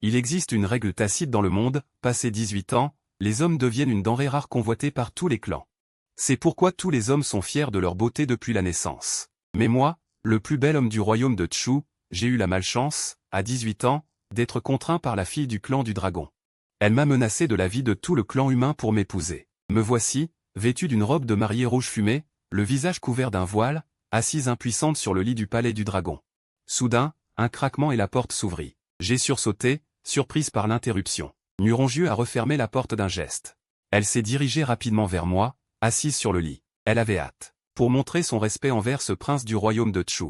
Il existe une règle tacite dans le monde, passé 18 ans, les hommes deviennent une denrée rare convoitée par tous les clans. C'est pourquoi tous les hommes sont fiers de leur beauté depuis la naissance. Mais moi, le plus bel homme du royaume de Chu, j'ai eu la malchance, à 18 ans, d'être contraint par la fille du clan du dragon. Elle m'a menacé de la vie de tout le clan humain pour m'épouser. Me voici, vêtue d'une robe de mariée rouge fumée, le visage couvert d'un voile, assise impuissante sur le lit du palais du dragon. Soudain, un craquement et la porte s'ouvrit. J'ai sursauté, surprise par l'interruption. Muronju a refermé la porte d'un geste. Elle s'est dirigée rapidement vers moi, assise sur le lit. Elle avait hâte. Pour montrer son respect envers ce prince du royaume de Chu.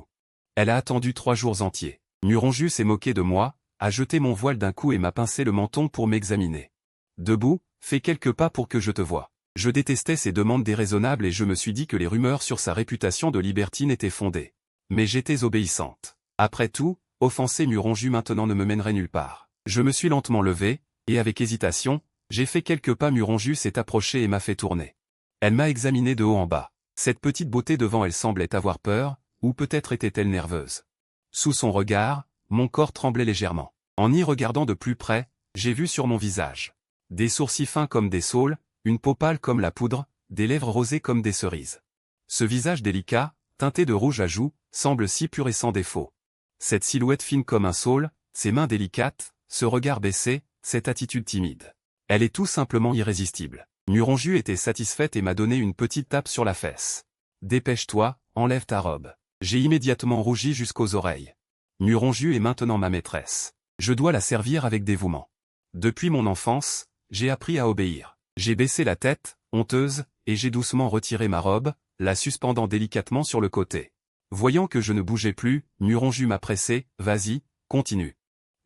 Elle a attendu 3 jours entiers. Muronju s'est moqué de moi, a jeté mon voile d'un coup et m'a pincé le menton pour m'examiner. Debout, fais quelques pas pour que je te voie. Je détestais ces demandes déraisonnables et je me suis dit que les rumeurs sur sa réputation de libertine étaient fondées. Mais j'étais obéissante. Après tout, offenser Muronju maintenant ne me mènerait nulle part. Je me suis lentement levé, et avec hésitation, j'ai fait quelques pas. Muronju s'est approchée et m'a fait tourner. Elle m'a examiné de haut en bas. Cette petite beauté devant elle semblait avoir peur, ou peut-être était-elle nerveuse. Sous son regard, mon corps tremblait légèrement. En y regardant de plus près, j'ai vu sur mon visage des sourcils fins comme des saules, une peau pâle comme la poudre, des lèvres rosées comme des cerises. Ce visage délicat, teinté de rouge à joues, semble si pur et sans défaut. Cette silhouette fine comme un saule, ces mains délicates, ce regard baissé, cette attitude timide. Elle est tout simplement irrésistible. Muronju était satisfaite et m'a donné une petite tape sur la fesse. « Dépêche-toi, enlève ta robe. » J'ai immédiatement rougi jusqu'aux oreilles. Muronju est maintenant ma maîtresse. Je dois la servir avec dévouement. Depuis mon enfance, j'ai appris à obéir. J'ai baissé la tête, honteuse, et j'ai doucement retiré ma robe, la suspendant délicatement sur le côté. Voyant que je ne bougeais plus, Muronju m'a pressé, « Vas-y, continue. »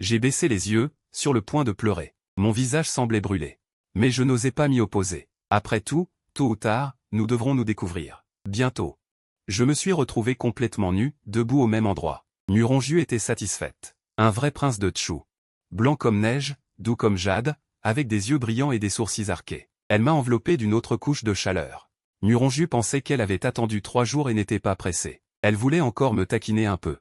J'ai baissé les yeux, sur le point de pleurer. Mon visage semblait brûler. Mais je n'osais pas m'y opposer. Après tout, tôt ou tard, nous devrons nous découvrir. Bientôt. Je me suis retrouvé complètement nu, debout au même endroit. Muronju était satisfaite. Un vrai prince de Chu. Blanc comme neige, doux comme jade, avec des yeux brillants et des sourcils arqués. Elle m'a enveloppé d'une autre couche de chaleur. Muronju pensait qu'elle avait attendu 3 jours et n'était pas pressée. Elle voulait encore me taquiner un peu.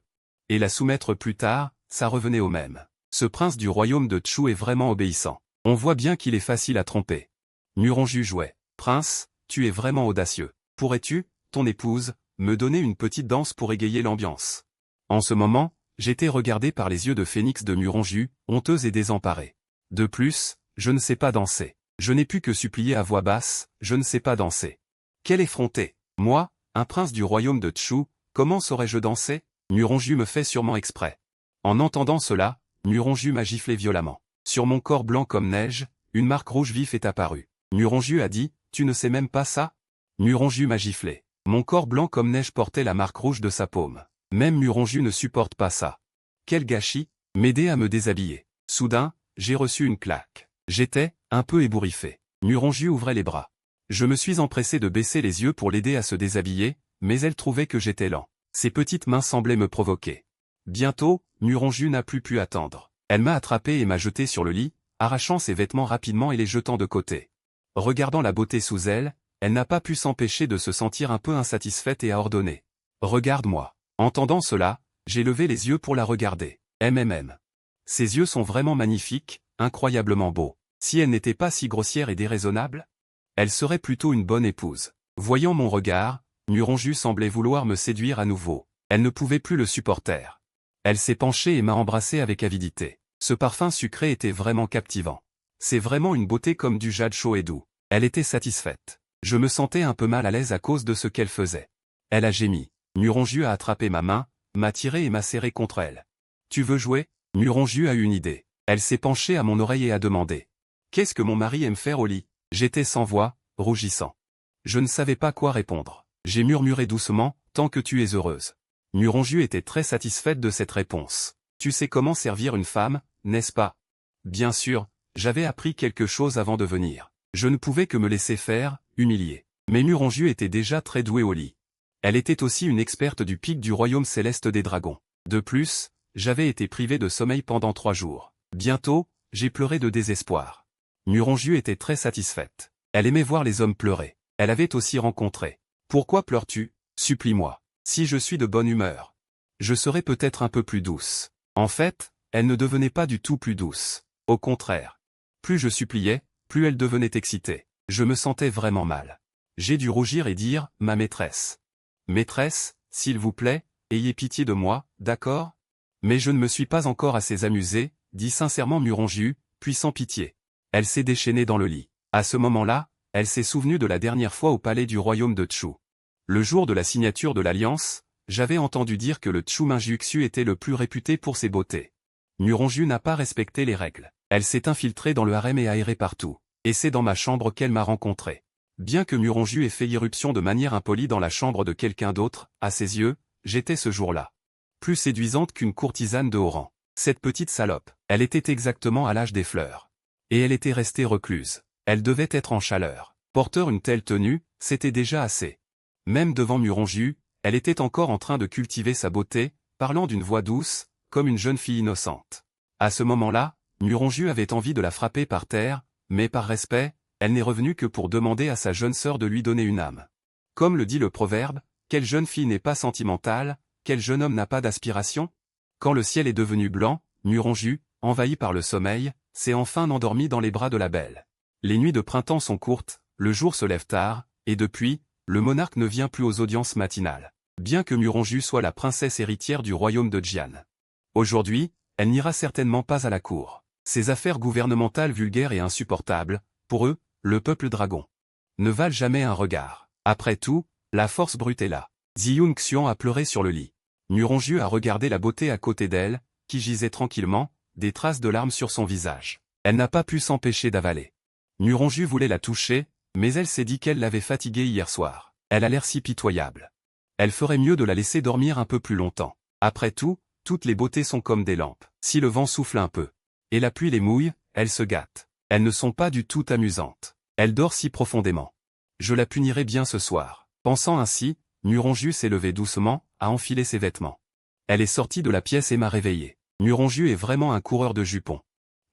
Et la soumettre plus tard, ça revenait au même. Ce prince du royaume de Chu est vraiment obéissant. On voit bien qu'il est facile à tromper. Muronju jouait. « Prince, tu es vraiment audacieux. Pourrais-tu, ton épouse, me donner une petite danse pour égayer l'ambiance ?» En ce moment, j'étais regardé par les yeux de phénix de Muronju, honteuse et désemparée. De plus, je ne sais pas danser. Je n'ai pu que supplier à voix basse, je ne sais pas danser. Quelle effronté! Moi, un prince du royaume de Chu, comment saurais-je danser? Muronju me fait sûrement exprès. En entendant cela, Muronju m'a giflé violemment. Sur mon corps blanc comme neige, une marque rouge vif est apparue. Muronju a dit, « Tu ne sais même pas ça ?» Muronju m'a giflé. Mon corps blanc comme neige portait la marque rouge de sa paume. Même Muronju ne supporte pas ça. Quel gâchis! M'aider à me déshabiller. Soudain, j'ai reçu une claque. J'étais, un peu ébouriffé. Muronju ouvrait les bras. Je me suis empressé de baisser les yeux pour l'aider à se déshabiller, mais elle trouvait que j'étais lent. Ses petites mains semblaient me provoquer. Bientôt, Muronju n'a plus pu attendre. Elle m'a attrapé et m'a jeté sur le lit, arrachant ses vêtements rapidement et les jetant de côté. Regardant la beauté sous elle, elle n'a pas pu s'empêcher de se sentir un peu insatisfaite et a ordonné. « Regarde-moi. » Entendant cela, j'ai levé les yeux pour la regarder. Ses yeux sont vraiment magnifiques, incroyablement beaux. Si elle n'était pas si grossière et déraisonnable, elle serait plutôt une bonne épouse. Voyant mon regard, Muronju semblait vouloir me séduire à nouveau. Elle ne pouvait plus le supporter. Elle s'est penchée et m'a embrassé avec avidité. Ce parfum sucré était vraiment captivant. C'est vraiment une beauté comme du jade chaud et doux. Elle était satisfaite. Je me sentais un peu mal à l'aise à cause de ce qu'elle faisait. Elle a gémi. Muronju a attrapé ma main, m'a tiré et m'a serré contre elle. « Tu veux jouer ?» Muronju a eu une idée. Elle s'est penchée à mon oreille et a demandé. « Qu'est-ce que mon mari aime faire au lit ?» J'étais sans voix, rougissant. Je ne savais pas quoi répondre. J'ai murmuré doucement, « Tant que tu es heureuse. » Muronju était très satisfaite de cette réponse. « Tu sais comment servir une femme, n'est-ce pas ?» Bien sûr, j'avais appris quelque chose avant de venir. Je ne pouvais que me laisser faire, humilier. Mais Muronju était déjà très douée au lit. Elle était aussi une experte du pic du royaume céleste des dragons. De plus, j'avais été privé de sommeil pendant 3 jours. Bientôt, j'ai pleuré de désespoir. Muronju était très satisfaite. Elle aimait voir les hommes pleurer. Elle avait aussi rencontré. « Pourquoi pleures-tu? Supplie-moi. Si je suis de bonne humeur, je serai peut-être un peu plus douce. » En fait, elle ne devenait pas du tout plus douce. Au contraire. Plus je suppliais, plus elle devenait excitée. Je me sentais vraiment mal. J'ai dû rougir et dire, ma maîtresse. Maîtresse, s'il vous plaît, ayez pitié de moi, d'accord? Mais je ne me suis pas encore assez amusé, dit sincèrement Muronju, puis sans pitié. Elle s'est déchaînée dans le lit. À ce moment-là, elle s'est souvenue de la dernière fois au palais du royaume de Chu. Le jour de la signature de l'alliance, j'avais entendu dire que le Chu Minjuxu était le plus réputé pour ses beautés. Muronju n'a pas respecté les règles. Elle s'est infiltrée dans le harem et aérée partout. Et c'est dans ma chambre qu'elle m'a rencontré. Bien que Muronju ait fait irruption de manière impolie dans la chambre de quelqu'un d'autre, à ses yeux, j'étais ce jour-là plus séduisante qu'une courtisane de haut rang. Cette petite salope, elle était exactement à l'âge des fleurs. Et elle était restée recluse. Elle devait être en chaleur. Porteur une telle tenue, c'était déjà assez. Même devant Muronju, elle était encore en train de cultiver sa beauté, parlant d'une voix douce, comme une jeune fille innocente. À ce moment-là, Muronju avait envie de la frapper par terre, mais par respect, elle n'est revenue que pour demander à sa jeune sœur de lui donner une âme. Comme le dit le proverbe, quelle jeune fille n'est pas sentimentale, quel jeune homme n'a pas d'aspiration? Quand le ciel est devenu blanc, Muronju, envahi par le sommeil, s'est enfin endormi dans les bras de la belle. Les nuits de printemps sont courtes, le jour se lève tard, et depuis, le monarque ne vient plus aux audiences matinales. Bien que Muronju soit la princesse héritière du royaume de Jian. Aujourd'hui, elle n'ira certainement pas à la cour. Ces affaires gouvernementales vulgaires et insupportables, pour eux, le peuple dragon, ne valent jamais un regard. Après tout, la force brute est là. Ziyun Xian a pleuré sur le lit. Muronju a regardé la beauté à côté d'elle, qui gisait tranquillement, des traces de larmes sur son visage. Elle n'a pas pu s'empêcher d'avaler. Muronju voulait la toucher, mais elle s'est dit qu'elle l'avait fatiguée hier soir. Elle a l'air si pitoyable. Elle ferait mieux de la laisser dormir un peu plus longtemps. Après tout, toutes les beautés sont comme des lampes. Si le vent souffle un peu, et la pluie les mouille, elles se gâtent. Elles ne sont pas du tout amusantes. Elle dort si profondément. Je la punirai bien ce soir. Pensant ainsi, Muronju s'est levé doucement, a enfilé ses vêtements. Elle est sortie de la pièce et m'a réveillé. Muronju est vraiment un coureur de jupons.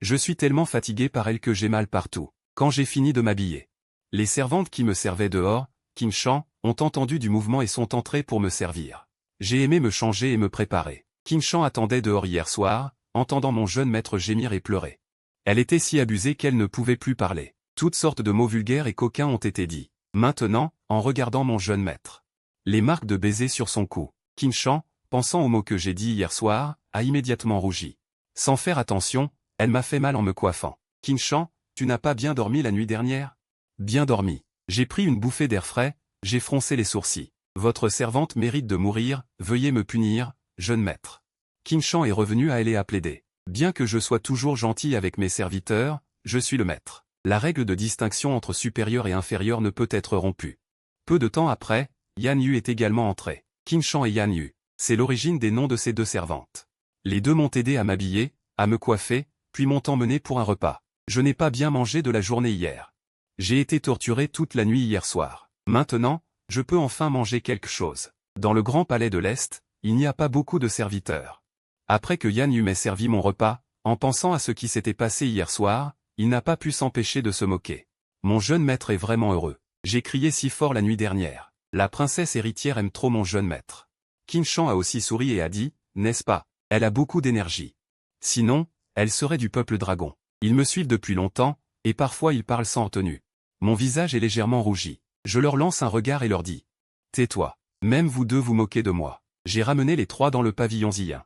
Je suis tellement fatigué par elle que j'ai mal partout. Quand j'ai fini de m'habiller, les servantes qui me servaient dehors, Qinshan, ont entendu du mouvement et sont entrées pour me servir. J'ai aimé me changer et me préparer. Qinshan attendait dehors hier soir, entendant mon jeune maître gémir et pleurer. Elle était si abusée qu'elle ne pouvait plus parler. Toutes sortes de mots vulgaires et coquins ont été dits. Maintenant, en regardant mon jeune maître, les marques de baisers sur son cou, Qinshan, pensant aux mots que j'ai dit hier soir, a immédiatement rougi. Sans faire attention, elle m'a fait mal en me coiffant. Qinshan, tu n'as pas bien dormi la nuit dernière? Bien dormi. J'ai pris une bouffée d'air frais, j'ai froncé les sourcils. Votre servante mérite de mourir, veuillez me punir, jeune maître. Qinshan est revenu à elle et a plaidé. Bien que je sois toujours gentil avec mes serviteurs, je suis le maître. La règle de distinction entre supérieur et inférieur ne peut être rompue. Peu de temps après, Yan Yu est également entré. Qinshan et Yan Yu, c'est l'origine des noms de ces deux servantes. Les deux m'ont aidé à m'habiller, à me coiffer, puis m'ont emmené pour un repas. Je n'ai pas bien mangé de la journée hier. J'ai été torturé toute la nuit hier soir. Maintenant, je peux enfin manger quelque chose. Dans le grand palais de l'Est, il n'y a pas beaucoup de serviteurs. Après que Yan Yu m'ait servi mon repas, en pensant à ce qui s'était passé hier soir, il n'a pas pu s'empêcher de se moquer. Mon jeune maître est vraiment heureux. J'ai crié si fort la nuit dernière. La princesse héritière aime trop mon jeune maître. Qinshan a aussi souri et a dit, n'est-ce pas, elle a beaucoup d'énergie. Sinon, elle serait du peuple dragon. Ils me suivent depuis longtemps, et parfois ils parlent sans retenue. Mon visage est légèrement rougi. Je leur lance un regard et leur dis. Tais-toi. Même vous deux vous moquez de moi. J'ai ramené les trois dans le pavillon Ziyin.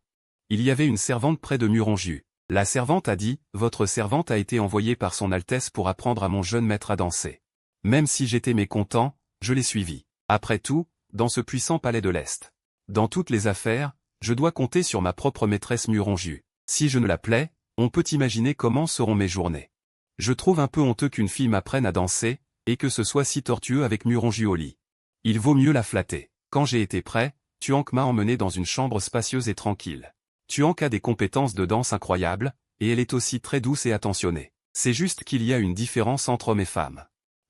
Il y avait une servante près de Muronju. La servante a dit, votre servante a été envoyée par son Altesse pour apprendre à mon jeune maître à danser. Même si j'étais mécontent, je l'ai suivi. Après tout, dans ce puissant palais de l'Est. Dans toutes les affaires, je dois compter sur ma propre maîtresse Muronju. Si je ne la plais, on peut imaginer comment seront mes journées. Je trouve un peu honteux qu'une fille m'apprenne à danser, et que ce soit si tortueux avec Muronju au lit. Il vaut mieux la flatter. Quand j'ai été prêt, Tuank m'a emmené dans une chambre spacieuse et tranquille. Tuank a des compétences de danse incroyables, et elle est aussi très douce et attentionnée. C'est juste qu'il y a une différence entre hommes et femmes.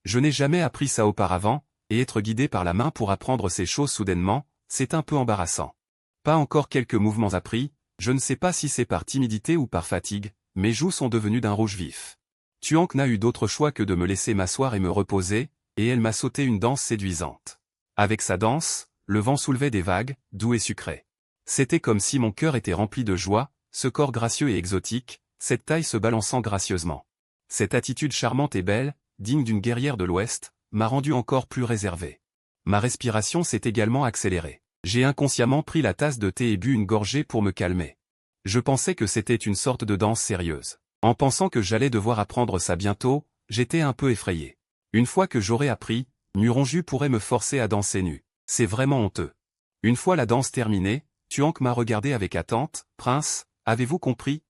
Je n'ai jamais appris ça auparavant, et être guidé par la main pour apprendre ces choses soudainement, c'est un peu embarrassant. Pas encore quelques mouvements appris, je ne sais pas si c'est par timidité ou par fatigue, mes joues sont devenues d'un rouge vif. Tuank n'a eu d'autre choix que de me laisser m'asseoir et me reposer, et elle m'a sauté une danse séduisante. Avec sa danse, le vent soulevait des vagues, doux et sucrées. C'était comme si mon cœur était rempli de joie, ce corps gracieux et exotique, cette taille se balançant gracieusement. Cette attitude charmante et belle, digne d'une guerrière de l'Ouest, m'a rendu encore plus réservé. Ma respiration s'est également accélérée. J'ai inconsciemment pris la tasse de thé et bu une gorgée pour me calmer. Je pensais que c'était une sorte de danse sérieuse. En pensant que j'allais devoir apprendre ça bientôt, j'étais un peu effrayé. Une fois que j'aurais appris, Muronju pourrait me forcer à danser nu. C'est vraiment honteux. Une fois la danse terminée, Tuank m'a regardé avec attente. « Prince, avez-vous compris ?»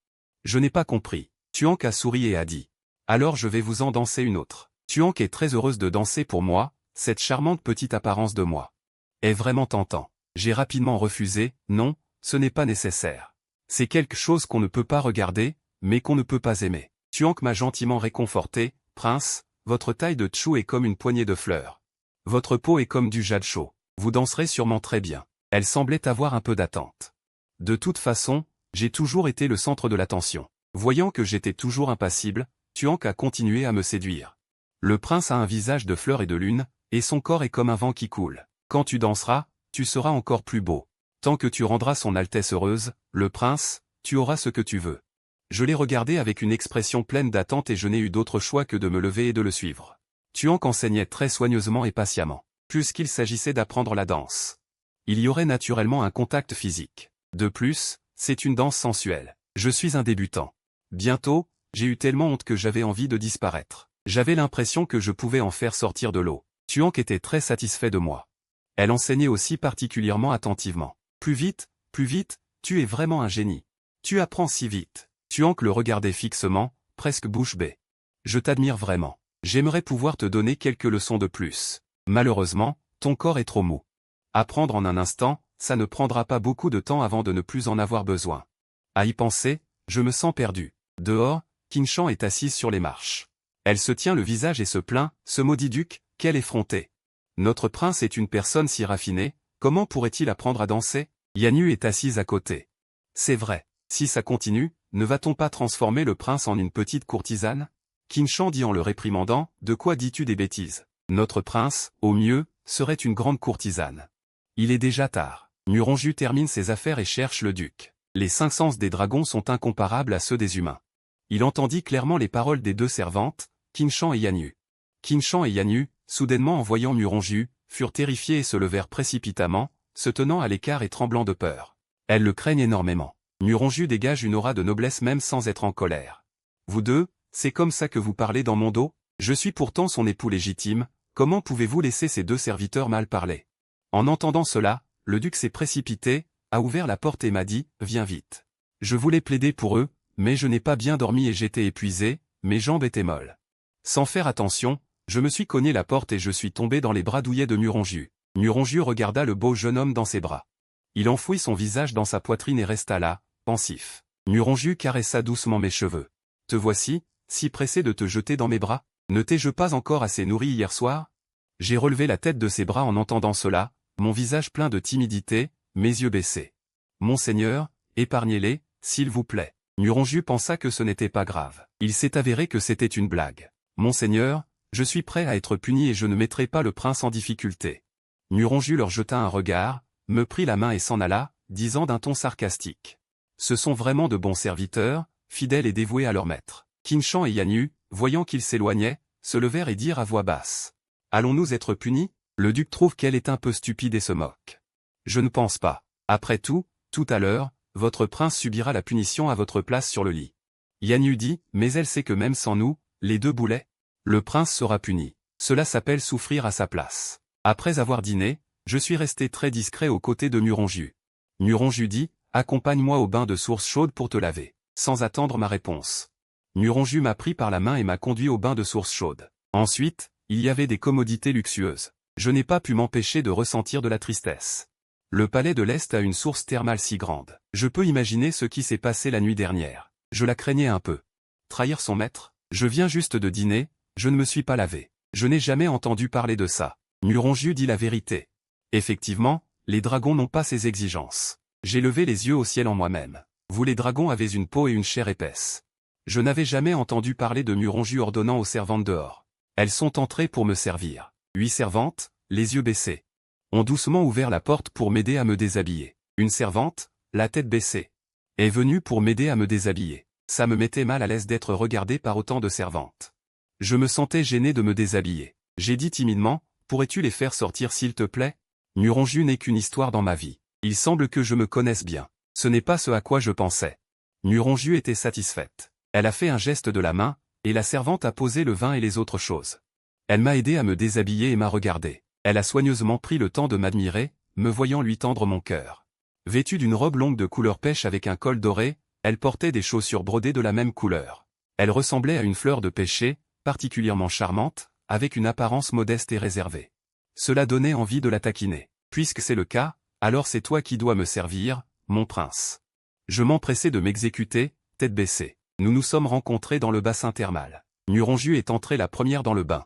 Je n'ai pas compris. Tuank a souri et a dit. « Alors je vais vous en danser une autre. » Tuank est très heureuse de danser pour moi, cette charmante petite apparence de moi. Est vraiment tentant. J'ai rapidement refusé. « Non, ce n'est pas nécessaire. C'est quelque chose qu'on ne peut pas regarder, mais qu'on ne peut pas aimer. » Tuank m'a gentiment réconforté. « Prince, votre taille de tchou est comme une poignée de fleurs. Votre peau est comme du jade chaud. Vous danserez sûrement très bien. » Elle semblait avoir un peu d'attente. De toute façon, j'ai toujours été le centre de l'attention. Voyant que j'étais toujours impassible, Tuank a continué à me séduire. Le prince a un visage de fleurs et de lune, et son corps est comme un vent qui coule. Quand tu danseras, tu seras encore plus beau. Tant que tu rendras son Altesse heureuse, le prince, tu auras ce que tu veux. Je l'ai regardé avec une expression pleine d'attente et je n'ai eu d'autre choix que de me lever et de le suivre. Tuank enseignait très soigneusement et patiemment, puisqu'il s'agissait d'apprendre la danse. Il y aurait naturellement un contact physique. De plus, c'est une danse sensuelle. Je suis un débutant. Bientôt, j'ai eu tellement honte que j'avais envie de disparaître. J'avais l'impression que je pouvais en faire sortir de l'eau. Tuank était très satisfait de moi. Elle enseignait aussi particulièrement attentivement. Plus vite, tu es vraiment un génie. Tu apprends si vite. Tuank le regardait fixement, presque bouche bée. Je t'admire vraiment. J'aimerais pouvoir te donner quelques leçons de plus. Malheureusement, ton corps est trop mou. Apprendre en un instant, ça ne prendra pas beaucoup de temps avant de ne plus en avoir besoin. À y penser, je me sens perdu. Dehors, Qinshan est assise sur les marches. Elle se tient le visage et se plaint, ce maudit duc, quelle effrontée. Notre prince est une personne si raffinée, comment pourrait-il apprendre à danser? Yanyu est assise à côté. C'est vrai, si ça continue, ne va-t-on pas transformer le prince en une petite courtisane? Qinshan dit en le réprimandant, de quoi dis-tu des bêtises? Notre prince, au mieux, serait une grande courtisane. Il est déjà tard. Muronju termine ses affaires et cherche le duc. Les cinq sens des dragons sont incomparables à ceux des humains. Il entendit clairement les paroles des deux servantes, Qinshan et Yanyu. Qinshan et Yanyu, soudainement en voyant Muronju, furent terrifiés et se levèrent précipitamment, se tenant à l'écart et tremblant de peur. Elles le craignent énormément. Muronju dégage une aura de noblesse même sans être en colère. Vous deux, c'est comme ça que vous parlez dans mon dos? Je suis pourtant son époux légitime, comment pouvez-vous laisser ces deux serviteurs mal parler? En entendant cela, le duc s'est précipité, a ouvert la porte et m'a dit, viens vite. Je voulais plaider pour eux, mais je n'ai pas bien dormi et j'étais épuisé, mes jambes étaient molles. Sans faire attention, je me suis cogné la porte et je suis tombé dans les bras douillets de Muronju. Muronju regarda le beau jeune homme dans ses bras. Il enfouit son visage dans sa poitrine et resta là, pensif. Muronju caressa doucement mes cheveux. Te voici, si pressé de te jeter dans mes bras? Ne t'ai-je pas encore assez nourri hier soir? J'ai relevé la tête de ses bras en entendant cela, mon visage plein de timidité, mes yeux baissés. Monseigneur, épargnez-les, s'il vous plaît. Muronju pensa que ce n'était pas grave. Il s'est avéré que c'était une blague. Monseigneur, je suis prêt à être puni et je ne mettrai pas le prince en difficulté. Muronju leur jeta un regard, me prit la main et s'en alla, disant d'un ton sarcastique. Ce sont vraiment de bons serviteurs, fidèles et dévoués à leur maître. Qinshan et Yanyu, voyant qu'ils s'éloignaient, se levèrent et dirent à voix basse. Allons-nous être punis? Le duc trouve qu'elle est un peu stupide et se moque. Je ne pense pas. Après tout à l'heure, votre prince subira la punition à votre place sur le lit. Yanyu dit, mais elle sait que même sans nous, les deux boulets, le prince sera puni. Cela s'appelle souffrir à sa place. Après avoir dîné, je suis resté très discret aux côtés de Muronju. Muronju dit, accompagne-moi au bain de source chaude pour te laver. Sans attendre ma réponse. Muronju m'a pris par la main et m'a conduit au bain de source chaude. Ensuite, il y avait des commodités luxueuses. Je n'ai pas pu m'empêcher de ressentir de la tristesse. Le palais de l'Est a une source thermale si grande. Je peux imaginer ce qui s'est passé la nuit dernière. Je la craignais un peu. Trahir son maître? Je viens juste de dîner, je ne me suis pas lavé. Je n'ai jamais entendu parler de ça. Muronju dit la vérité. Effectivement, les dragons n'ont pas ces exigences. J'ai levé les yeux au ciel en moi-même. Vous les dragons avez une peau et une chair épaisse. Je n'avais jamais entendu parler de Muronju ordonnant aux servantes dehors. Elles sont entrées pour me servir. 8 servantes, les yeux baissés, ont doucement ouvert la porte pour m'aider à me déshabiller. Une servante, la tête baissée, est venue pour m'aider à me déshabiller. Ça me mettait mal à l'aise d'être regardé par autant de servantes. Je me sentais gêné de me déshabiller. J'ai dit timidement, pourrais-tu les faire sortir s'il te plaît? Nuronju n'est qu'une histoire dans ma vie. Il semble que je me connaisse bien. Ce n'est pas ce à quoi je pensais. Nuronju était satisfaite. Elle a fait un geste de la main, et la servante a posé le vin et les autres choses. Elle m'a aidé à me déshabiller et m'a regardé. Elle a soigneusement pris le temps de m'admirer, me voyant lui tendre mon cœur. Vêtue d'une robe longue de couleur pêche avec un col doré, elle portait des chaussures brodées de la même couleur. Elle ressemblait à une fleur de pêcher, particulièrement charmante, avec une apparence modeste et réservée. Cela donnait envie de la taquiner. Puisque c'est le cas, alors c'est toi qui dois me servir, mon prince. Je m'empressai de m'exécuter, tête baissée. Nous nous sommes rencontrés dans le bassin thermal. Nuronju est entrée la première dans le bain.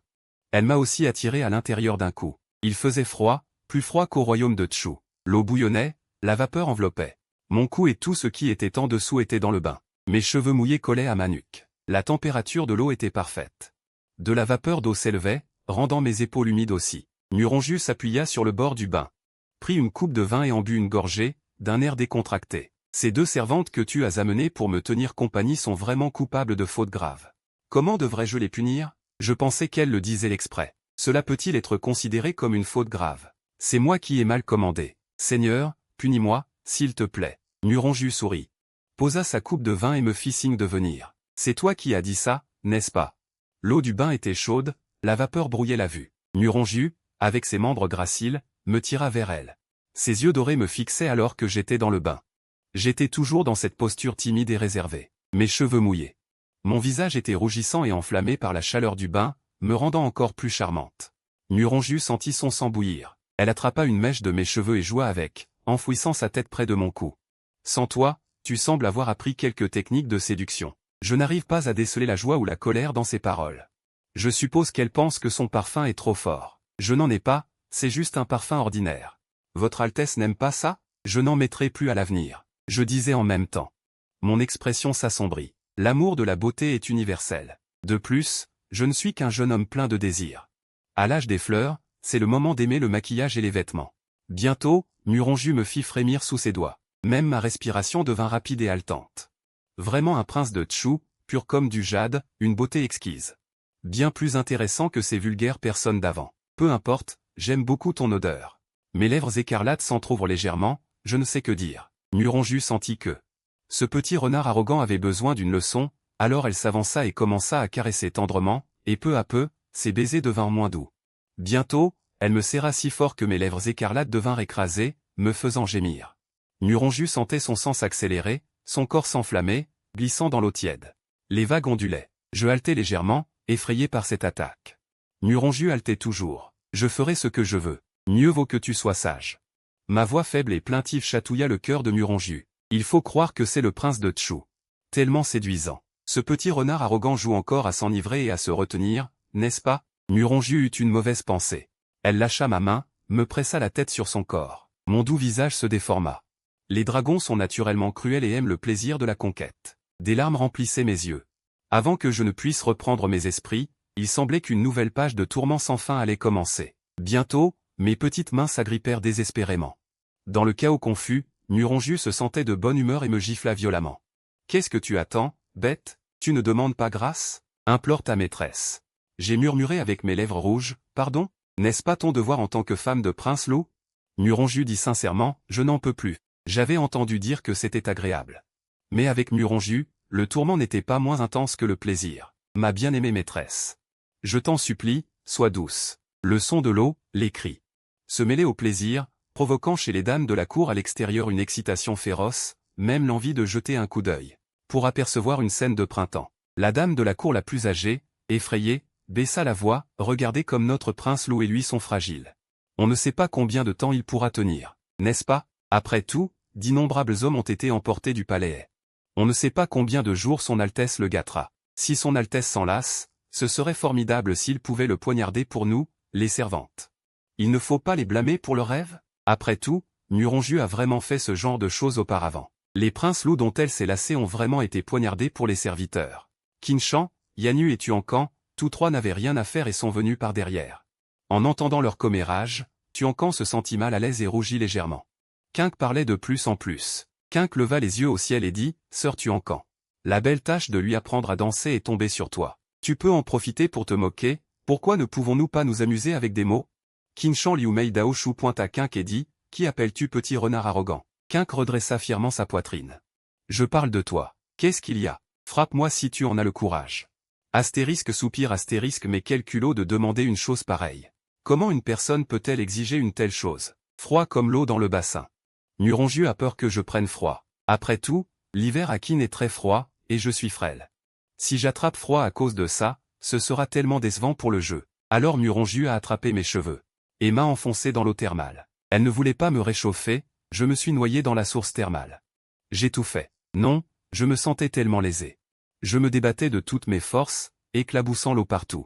Elle m'a aussi attiré à l'intérieur d'un coup. Il faisait froid, plus froid qu'au royaume de Chu. L'eau bouillonnait, la vapeur enveloppait. Mon cou et tout ce qui était en dessous était dans le bain. Mes cheveux mouillés collaient à ma nuque. La température de l'eau était parfaite. De la vapeur d'eau s'élevait, rendant mes épaules humides aussi. Nuronju s'appuya sur le bord du bain. Prit une coupe de vin et en but une gorgée, d'un air décontracté. Ces deux servantes que tu as amenées pour me tenir compagnie sont vraiment coupables de fautes graves. Comment devrais-je les punir? Je pensais qu'elles le disaient l'exprès. Cela peut-il être considéré comme une faute grave? C'est moi qui ai mal commandé. Seigneur, punis-moi, s'il te plaît. Nuronju sourit. Posa sa coupe de vin et me fit signe de venir. C'est toi qui as dit ça, n'est-ce pas? L'eau du bain était chaude, la vapeur brouillait la vue. Nuronju, avec ses membres graciles, me tira vers elle. Ses yeux dorés me fixaient alors que j'étais dans le bain. J'étais toujours dans cette posture timide et réservée. Mes cheveux mouillés. Mon visage était rougissant et enflammé par la chaleur du bain, me rendant encore plus charmante. Nuronju sentit son sang bouillir. Elle attrapa une mèche de mes cheveux et joua avec, enfouissant sa tête près de mon cou. Sans toi, tu sembles avoir appris quelques techniques de séduction. Je n'arrive pas à déceler la joie ou la colère dans ses paroles. Je suppose qu'elle pense que son parfum est trop fort. Je n'en ai pas, c'est juste un parfum ordinaire. Votre Altesse n'aime pas ça? Je n'en mettrai plus à l'avenir. Je disais en même temps. Mon expression s'assombrit. L'amour de la beauté est universel. De plus, je ne suis qu'un jeune homme plein de désirs. À l'âge des fleurs, c'est le moment d'aimer le maquillage et les vêtements. Bientôt, Nuronju me fit frémir sous ses doigts. Même ma respiration devint rapide et haletante. Vraiment un prince de Chu, pur comme du jade, une beauté exquise. Bien plus intéressant que ces vulgaires personnes d'avant. Peu importe, j'aime beaucoup ton odeur. Mes lèvres écarlates s'entr'ouvrent légèrement, je ne sais que dire. Nuronju sentit que ce petit renard arrogant avait besoin d'une leçon, alors elle s'avança et commença à caresser tendrement, et peu à peu, ses baisers devinrent moins doux. Bientôt, elle me serra si fort que mes lèvres écarlates devinrent écrasées, me faisant gémir. Nuronju sentait son sang s'accélérer, son corps s'enflammer, glissant dans l'eau tiède. Les vagues ondulaient. Je haletais légèrement, effrayé par cette attaque. Nuronju haletait toujours. Je ferai ce que je veux. Mieux vaut que tu sois sage. Ma voix faible et plaintive chatouilla le cœur de Nuronju. Il faut croire que c'est le prince de Chu. Tellement séduisant. Ce petit renard arrogant joue encore à s'enivrer et à se retenir, n'est-ce pas? Nuronju eut une mauvaise pensée. Elle lâcha ma main, me pressa la tête sur son corps. Mon doux visage se déforma. Les dragons sont naturellement cruels et aiment le plaisir de la conquête. Des larmes remplissaient mes yeux. Avant que je ne puisse reprendre mes esprits, il semblait qu'une nouvelle page de tourments sans fin allait commencer. Bientôt, mes petites mains s'agrippèrent désespérément. Dans le chaos confus, Nuronju se sentait de bonne humeur et me gifla violemment. « Qu'est-ce que tu attends, bête? Tu ne demandes pas grâce? Implore ta maîtresse. » J'ai murmuré avec mes lèvres rouges, « Pardon? N'est-ce pas ton devoir en tant que femme de prince loup ?» Nuronju dit sincèrement, « Je n'en peux plus. J'avais entendu dire que c'était agréable. » Mais avec Nuronju, le tourment n'était pas moins intense que le plaisir. Ma bien-aimée maîtresse. Je t'en supplie, sois douce. Le son de l'eau, les cris. Se mêler au plaisir, provoquant chez les dames de la cour à l'extérieur une excitation féroce, même l'envie de jeter un coup d'œil. Pour apercevoir une scène de printemps. La dame de la cour la plus âgée, effrayée, baissa la voix, regardez comme notre prince loup et lui sont fragiles. On ne sait pas combien de temps il pourra tenir, n'est-ce pas? Après tout, d'innombrables hommes ont été emportés du palais. On ne sait pas combien de jours son Altesse le gâtera. Si son Altesse s'en lasse, ce serait formidable s'il pouvait le poignarder pour nous, les servantes. Il ne faut pas les blâmer pour le rêve? Après tout, Nuronju a vraiment fait ce genre de choses auparavant. Les princes loups dont elle s'est lassée ont vraiment été poignardés pour les serviteurs. Qinshan, Yanyu et Tuankan, tous trois n'avaient rien à faire et sont venus par derrière. En entendant leur commérage, Tuankan se sentit mal à l'aise et rougit légèrement. Qing parlait de plus en plus. Quinque leva les yeux au ciel et dit, « Sors-tu en camp? La belle tâche de lui apprendre à danser est tombée sur toi. Tu peux en profiter pour te moquer, pourquoi ne pouvons-nous pas nous amuser avec des mots ?» Qinshan Liumei Daoshu pointe à Quinque et dit, « Qui appelles-tu petit renard arrogant ?» Quinque redressa fièrement sa poitrine. « Je parle de toi. Qu'est-ce qu'il y a? Frappe-moi si tu en as le courage. » Astérisque soupir astérisque mais quel culot de demander une chose pareille. Comment une personne peut-elle exiger une telle chose? Froid comme l'eau dans le bassin. Nuronju a peur que je prenne froid. Après tout, l'hiver à Kin est très froid, et je suis frêle. Si j'attrape froid à cause de ça, ce sera tellement décevant pour le jeu. Alors Nuronju a attrapé mes cheveux et m'a enfoncé dans l'eau thermale. Elle ne voulait pas me réchauffer, je me suis noyé dans la source thermale. J'ai tout fait. Non, je me sentais tellement lésé. Je me débattais de toutes mes forces, éclaboussant l'eau partout.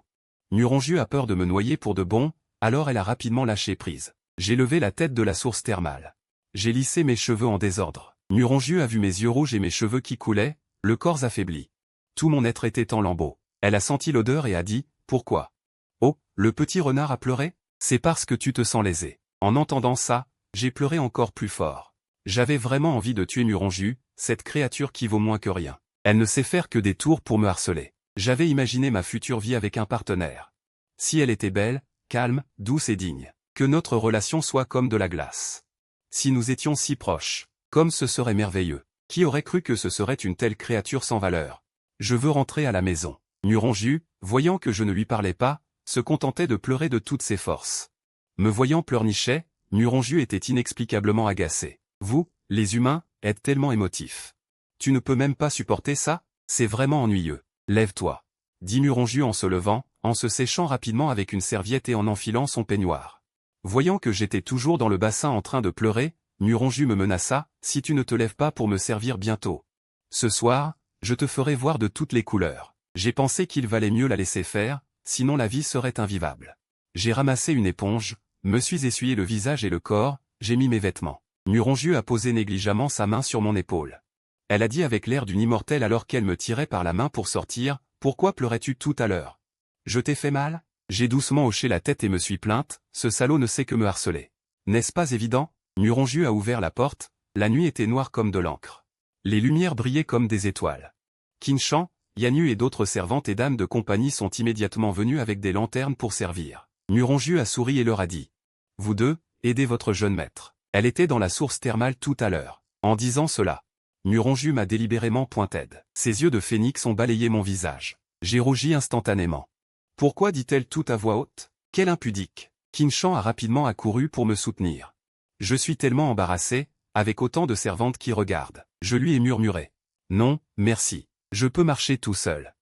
Nuronju a peur de me noyer pour de bon, alors elle a rapidement lâché prise. J'ai levé la tête de la source thermale. J'ai lissé mes cheveux en désordre. Nuronju a vu mes yeux rouges et mes cheveux qui coulaient, le corps affaibli. Tout mon être était en lambeaux. Elle a senti l'odeur et a dit, « Pourquoi? Oh, le petit renard a pleuré? C'est parce que tu te sens lésé. » En entendant ça, j'ai pleuré encore plus fort. J'avais vraiment envie de tuer Nuronju, cette créature qui vaut moins que rien. Elle ne sait faire que des tours pour me harceler. J'avais imaginé ma future vie avec un partenaire. Si elle était belle, calme, douce et digne. Que notre relation soit comme de la glace. Si nous étions si proches, comme ce serait merveilleux. Qui aurait cru que ce serait une telle créature sans valeur? Je veux rentrer à la maison. Nuronju, voyant que je ne lui parlais pas, se contentait de pleurer de toutes ses forces. Me voyant pleurnicher, Nuronju était inexplicablement agacé. Vous, les humains, êtes tellement émotifs. Tu ne peux même pas supporter ça? C'est vraiment ennuyeux. Lève-toi. Dit Nuronju en se levant, en se séchant rapidement avec une serviette et en enfilant son peignoir. Voyant que j'étais toujours dans le bassin en train de pleurer, Nuronju me menaça, « Si tu ne te lèves pas pour me servir bientôt. Ce soir, je te ferai voir de toutes les couleurs. » J'ai pensé qu'il valait mieux la laisser faire, sinon la vie serait invivable. J'ai ramassé une éponge, me suis essuyé le visage et le corps, j'ai mis mes vêtements. Nuronju a posé négligemment sa main sur mon épaule. Elle a dit avec l'air d'une immortelle alors qu'elle me tirait par la main pour sortir, « Pourquoi pleurais-tu tout à l'heure? Je t'ai fait mal ?» J'ai doucement hoché la tête et me suis plainte, ce salaud ne sait que me harceler. N'est-ce pas évident? Nuronju a ouvert la porte, la nuit était noire comme de l'encre. Les lumières brillaient comme des étoiles. Qinshan, Yanyu et d'autres servantes et dames de compagnie sont immédiatement venus avec des lanternes pour servir. Nuronju a souri et leur a dit, « Vous deux, aidez votre jeune maître. Elle était dans la source thermale tout à l'heure. » En disant cela, Nuronju m'a délibérément pointé. Ses yeux de phénix ont balayé mon visage. J'ai rougi instantanément. « Pourquoi dit-elle tout à voix haute? Quelle impudique !» Qinshan a rapidement accouru pour me soutenir. Je suis tellement embarrassé, avec autant de servantes qui regardent. Je lui ai murmuré. « Non, merci. Je peux marcher tout seul. »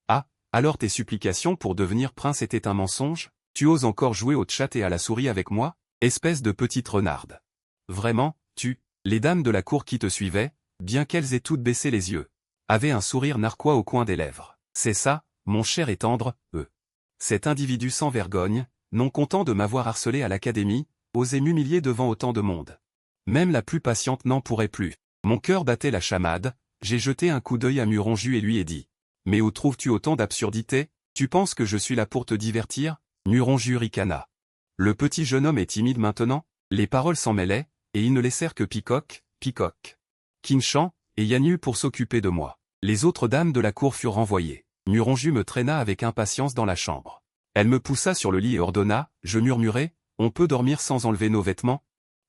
Ah, alors tes supplications pour devenir prince étaient un mensonge? Tu oses encore jouer au chat et à la souris avec moi? Espèce de petite renarde. Vraiment, les dames de la cour qui te suivaient, bien qu'elles aient toutes baissé les yeux, avaient un sourire narquois au coin des lèvres. C'est ça, mon cher et tendre, Cet individu sans vergogne, non content de m'avoir harcelé à l'académie, osait m'humilier devant autant de monde. Même la plus patiente n'en pourrait plus. Mon cœur battait la chamade, j'ai jeté un coup d'œil à Nuronju et lui ai dit. « Mais où trouves-tu autant d'absurdité? Tu penses que je suis là pour te divertir ?» Nuronju ricana. Le petit jeune homme est timide maintenant? Les paroles s'en mêlaient, et ils ne laissèrent que Peacock, Qinshan, et Yanyu pour s'occuper de moi. Les autres dames de la cour furent renvoyées. Nuronju me traîna avec impatience dans la chambre. Elle me poussa sur le lit et ordonna, je murmurai, « On peut dormir sans enlever nos vêtements ?»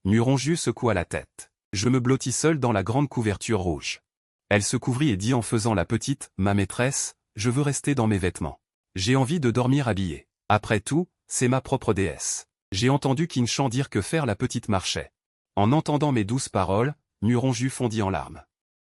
Nuronju secoua la tête. Je me blottis seul dans la grande couverture rouge. Elle se couvrit et dit en faisant la petite, « Ma maîtresse, je veux rester dans mes vêtements. J'ai envie de dormir habillée. Après tout, c'est ma propre déesse. » J'ai entendu Qinshan dire que faire la petite marchait. En entendant mes douces paroles, Nuronju fondit en larmes.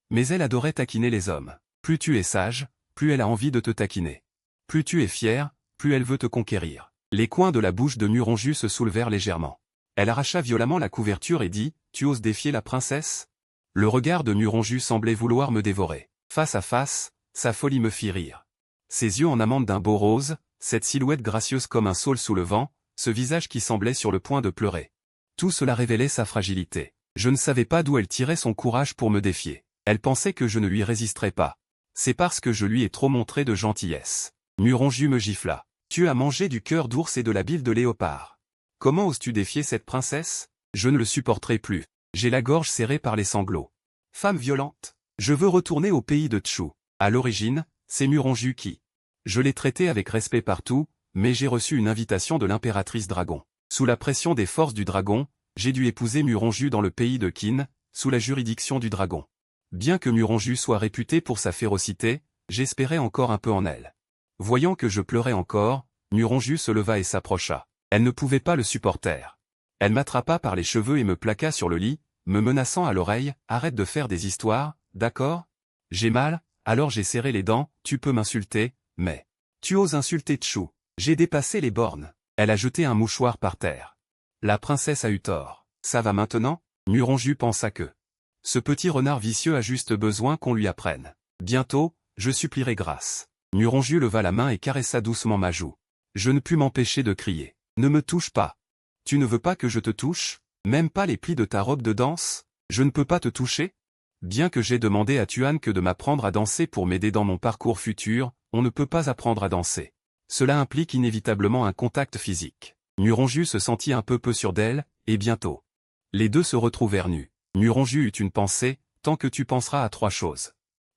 Mais elle adorait taquiner les hommes. Plus tu es sage, plus elle a envie de te taquiner. Plus tu es fier, plus elle veut te conquérir. Les coins de la bouche de Nuronju se soulevèrent légèrement. Elle arracha violemment la couverture et dit, « Tu oses défier la princesse ?» Le regard de Nuronju semblait vouloir me dévorer. Face à face, sa folie me fit rire. Ses yeux en amande d'un beau rose, cette silhouette gracieuse comme un saule sous le vent, ce visage qui semblait sur le point de pleurer. Tout cela révélait sa fragilité. Je ne savais pas d'où elle tirait son courage pour me défier. Elle pensait que je ne lui résisterais pas. C'est parce que je lui ai trop montré de gentillesse. Nuronju me gifla. Tu as mangé du cœur d'ours et de la bile de léopard. Comment oses-tu défier cette princesse? Je ne le supporterai plus. J'ai la gorge serrée par les sanglots. Femme violente. Je veux retourner au pays de Tchou. À l'origine, c'est Muronju qui. Je l'ai traité avec respect partout, mais j'ai reçu une invitation de l'impératrice Dragon. Sous la pression des forces du dragon, j'ai dû épouser Muronju dans le pays de Qin, sous la juridiction du dragon. Bien que Muronju soit réputée pour sa férocité, j'espérais encore un peu en elle. Voyant que je pleurais encore, Muronju se leva et s'approcha. Elle ne pouvait pas le supporter. Elle m'attrapa par les cheveux et me plaqua sur le lit, me menaçant à l'oreille, « Arrête de faire des histoires, d'accord? J'ai mal, alors j'ai serré les dents, tu peux m'insulter, mais... Tu oses insulter Tchou. J'ai dépassé les bornes. » Elle a jeté un mouchoir par terre. La princesse a eu tort. Ça va maintenant? Muronju pensa que... Ce petit renard vicieux a juste besoin qu'on lui apprenne. Bientôt, je supplierai grâce. Muronju leva la main et caressa doucement ma joue. Je ne pus m'empêcher de crier. Ne me touche pas. Tu ne veux pas que je te touche? Même pas les plis de ta robe de danse? Je ne peux pas te toucher? Bien que j'aie demandé à Tuan que de m'apprendre à danser pour m'aider dans mon parcours futur, on ne peut pas apprendre à danser. Cela implique inévitablement un contact physique. Muronju se sentit un peu sûr d'elle, et bientôt. Les deux se retrouvèrent nus. Muronju eut une pensée, tant que tu penseras à 3 choses.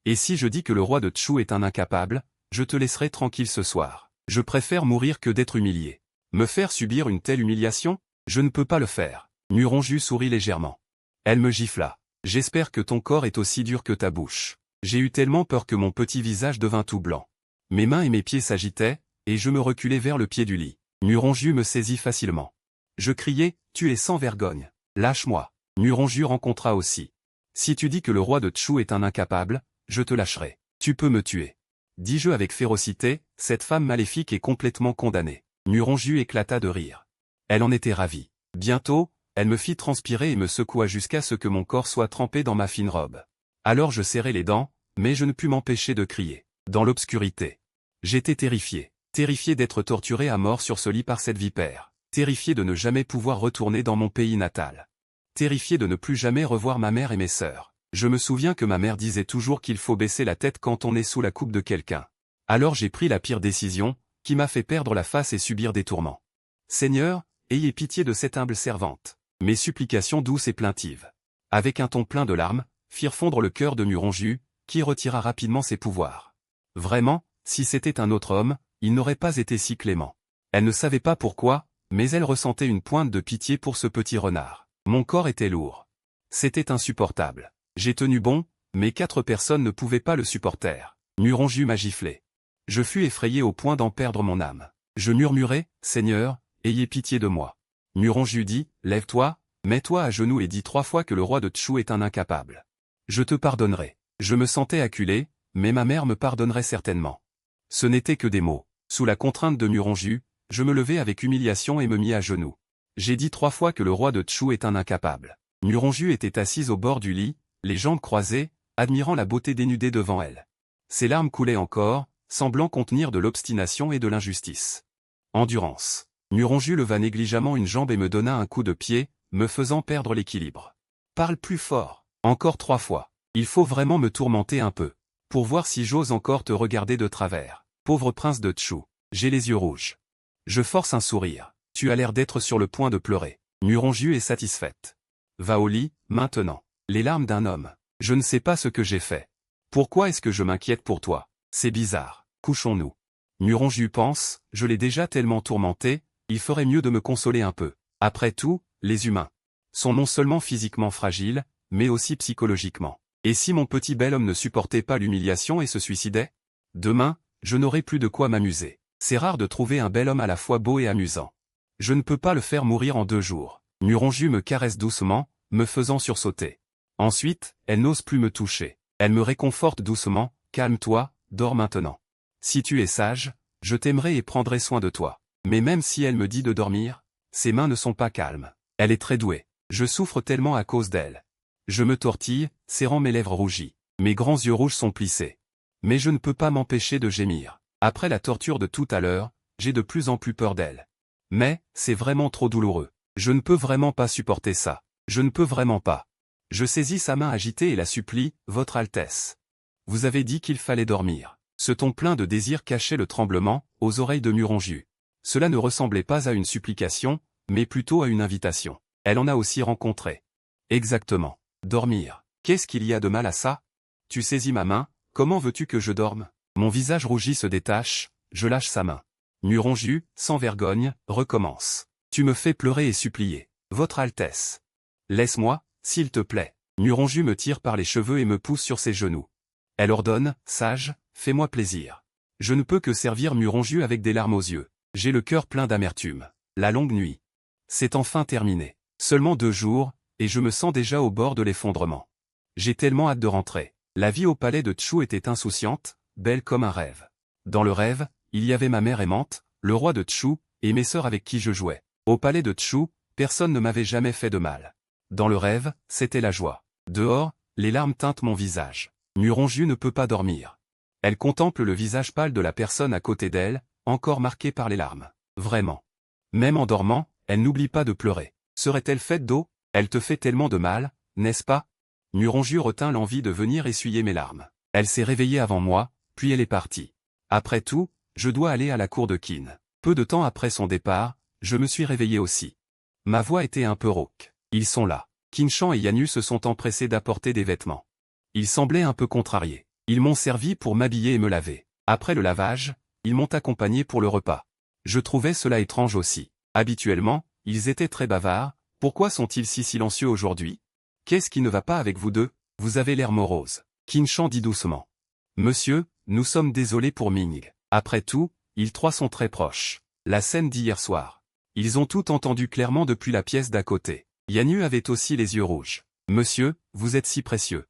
Et si je dis que le roi de Tchou est un incapable, je te laisserai tranquille ce soir. Je préfère mourir que d'être humilié. Me faire subir une telle humiliation? Je ne peux pas le faire. Muronju sourit légèrement. Elle me gifla. J'espère que ton corps est aussi dur que ta bouche. J'ai eu tellement peur que mon petit visage devint tout blanc. Mes mains et mes pieds s'agitaient, et je me reculai vers le pied du lit. Muronju me saisit facilement. Je criai, tu es sans vergogne. Lâche-moi. Muronju rencontra aussi. Si tu dis que le roi de Tchou est un incapable, je te lâcherai. Tu peux me tuer. Dis-je avec férocité, cette femme maléfique est complètement condamnée. Muronju éclata de rire. Elle en était ravie. Bientôt, elle me fit transpirer et me secoua jusqu'à ce que mon corps soit trempé dans ma fine robe. Alors je serrai les dents, mais je ne pus m'empêcher de crier. Dans l'obscurité. J'étais terrifié. Terrifié d'être torturé à mort sur ce lit par cette vipère. Terrifié de ne jamais pouvoir retourner dans mon pays natal. Terrifié de ne plus jamais revoir ma mère et mes sœurs. Je me souviens que ma mère disait toujours qu'il faut baisser la tête quand on est sous la coupe de quelqu'un. Alors j'ai pris la pire décision, qui m'a fait perdre la face et subir des tourments. Seigneur, ayez pitié de cette humble servante. Mes supplications douces et plaintives, avec un ton plein de larmes, firent fondre le cœur de Muronju, qui retira rapidement ses pouvoirs. Vraiment, si c'était un autre homme, il n'aurait pas été si clément. Elle ne savait pas pourquoi, mais elle ressentait une pointe de pitié pour ce petit renard. Mon corps était lourd. C'était insupportable. J'ai tenu bon, mais 4 personnes ne pouvaient pas le supporter. Muronju m'a giflé. Je fus effrayé au point d'en perdre mon âme. Je murmurai, « Seigneur, ayez pitié de moi. » Muronju dit, « Lève-toi, mets-toi à genoux et dis 3 fois que le roi de Tchou est un incapable. Je te pardonnerai. » Je me sentais acculé, mais ma mère me pardonnerait certainement. Ce n'étaient que des mots. Sous la contrainte de Muronju, je me levai avec humiliation et me mis à genoux. J'ai dit 3 fois que le roi de Tchou est un incapable. Muronju était assise au bord du lit, les jambes croisées, admirant la beauté dénudée devant elle. Ses larmes coulaient encore, semblant contenir de l'obstination et de l'injustice. Endurance. Muronju leva négligemment une jambe et me donna un coup de pied, me faisant perdre l'équilibre. Parle plus fort. Encore 3 fois. Il faut vraiment me tourmenter un peu. Pour voir si j'ose encore te regarder de travers. Pauvre prince de Tchou. J'ai les yeux rouges. Je force un sourire. Tu as l'air d'être sur le point de pleurer. Muronju est satisfaite. Va au lit, maintenant. Les larmes d'un homme. Je ne sais pas ce que j'ai fait. Pourquoi est-ce que je m'inquiète pour toi? C'est bizarre. Couchons-nous. Muronju pense, je l'ai déjà tellement tourmenté, il ferait mieux de me consoler un peu. Après tout, les humains sont non seulement physiquement fragiles, mais aussi psychologiquement. Et si mon petit bel homme ne supportait pas l'humiliation et se suicidait? Demain, je n'aurai plus de quoi m'amuser. C'est rare de trouver un bel homme à la fois beau et amusant. Je ne peux pas le faire mourir en 2 jours. Muronju me caresse doucement, me faisant sursauter. Ensuite, elle n'ose plus me toucher. Elle me réconforte doucement, calme-toi, dors maintenant. Si tu es sage, je t'aimerai et prendrai soin de toi. Mais même si elle me dit de dormir, ses mains ne sont pas calmes. Elle est très douée. Je souffre tellement à cause d'elle. Je me tortille, serrant mes lèvres rougies. Mes grands yeux rouges sont plissés. Mais je ne peux pas m'empêcher de gémir. Après la torture de tout à l'heure, j'ai de plus en plus peur d'elle. Mais, c'est vraiment trop douloureux. Je ne peux vraiment pas supporter ça. Je ne peux vraiment pas. Je saisis sa main agitée et la supplie, « Votre Altesse. Vous avez dit qu'il fallait dormir. » Ce ton plein de désir cachait le tremblement, aux oreilles de Muronju. Cela ne ressemblait pas à une supplication, mais plutôt à une invitation. Elle en a aussi rencontré. Exactement. Dormir. Qu'est-ce qu'il y a de mal à ça? Tu saisis ma main, comment veux-tu que je dorme? Mon visage rougi se détache, je lâche sa main. Muronju, sans vergogne, recommence. Tu me fais pleurer et supplier. Votre Altesse. Laisse-moi, s'il te plaît. Muronju me tire par les cheveux et me pousse sur ses genoux. Elle ordonne, sage, fais-moi plaisir. Je ne peux que servir Muronju avec des larmes aux yeux. J'ai le cœur plein d'amertume. La longue nuit. C'est enfin terminé. Seulement 2 jours, et je me sens déjà au bord de l'effondrement. J'ai tellement hâte de rentrer. La vie au palais de Chu était insouciante, belle comme un rêve. Dans le rêve, il y avait ma mère aimante, le roi de Chu, et mes sœurs avec qui je jouais. Au palais de Chu, personne ne m'avait jamais fait de mal. Dans le rêve, c'était la joie. Dehors, les larmes teintent mon visage. Muronju ne peut pas dormir. Elle contemple le visage pâle de la personne à côté d'elle, encore marqué par les larmes. Vraiment. Même en dormant, elle n'oublie pas de pleurer. Serait-elle faite d'eau? Elle te fait tellement de mal, n'est-ce pas? Muronju retint l'envie de venir essuyer mes larmes. Elle s'est réveillée avant moi, puis elle est partie. Après tout, je dois aller à la cour de Qin. Peu de temps après son départ, je me suis réveillé aussi. Ma voix était un peu rauque. Ils sont là. Qin Shan et Yanyu se sont empressés d'apporter des vêtements. Ils semblaient un peu contrariés. Ils m'ont servi pour m'habiller et me laver. Après le lavage, ils m'ont accompagné pour le repas. Je trouvais cela étrange aussi. Habituellement, ils étaient très bavards, pourquoi sont-ils si silencieux aujourd'hui? Qu'est-ce qui ne va pas avec vous deux? Vous avez l'air morose. Qin Shan dit doucement. Monsieur, nous sommes désolés pour Ming. Après tout, ils trois sont très proches. La scène d'hier soir. Ils ont tout entendu clairement depuis la pièce d'à côté. Yanyu avait aussi les yeux rouges. Monsieur, vous êtes si précieux.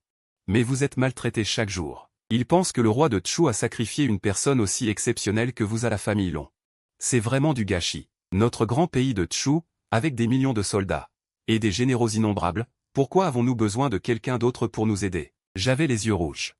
Mais vous êtes maltraité chaque jour. Ils pensent que le roi de Chu a sacrifié une personne aussi exceptionnelle que vous à la famille Long. C'est vraiment du gâchis. Notre grand pays de Chu, avec des millions de soldats, et des généraux innombrables, pourquoi avons-nous besoin de quelqu'un d'autre pour nous aider? J'avais les yeux rouges.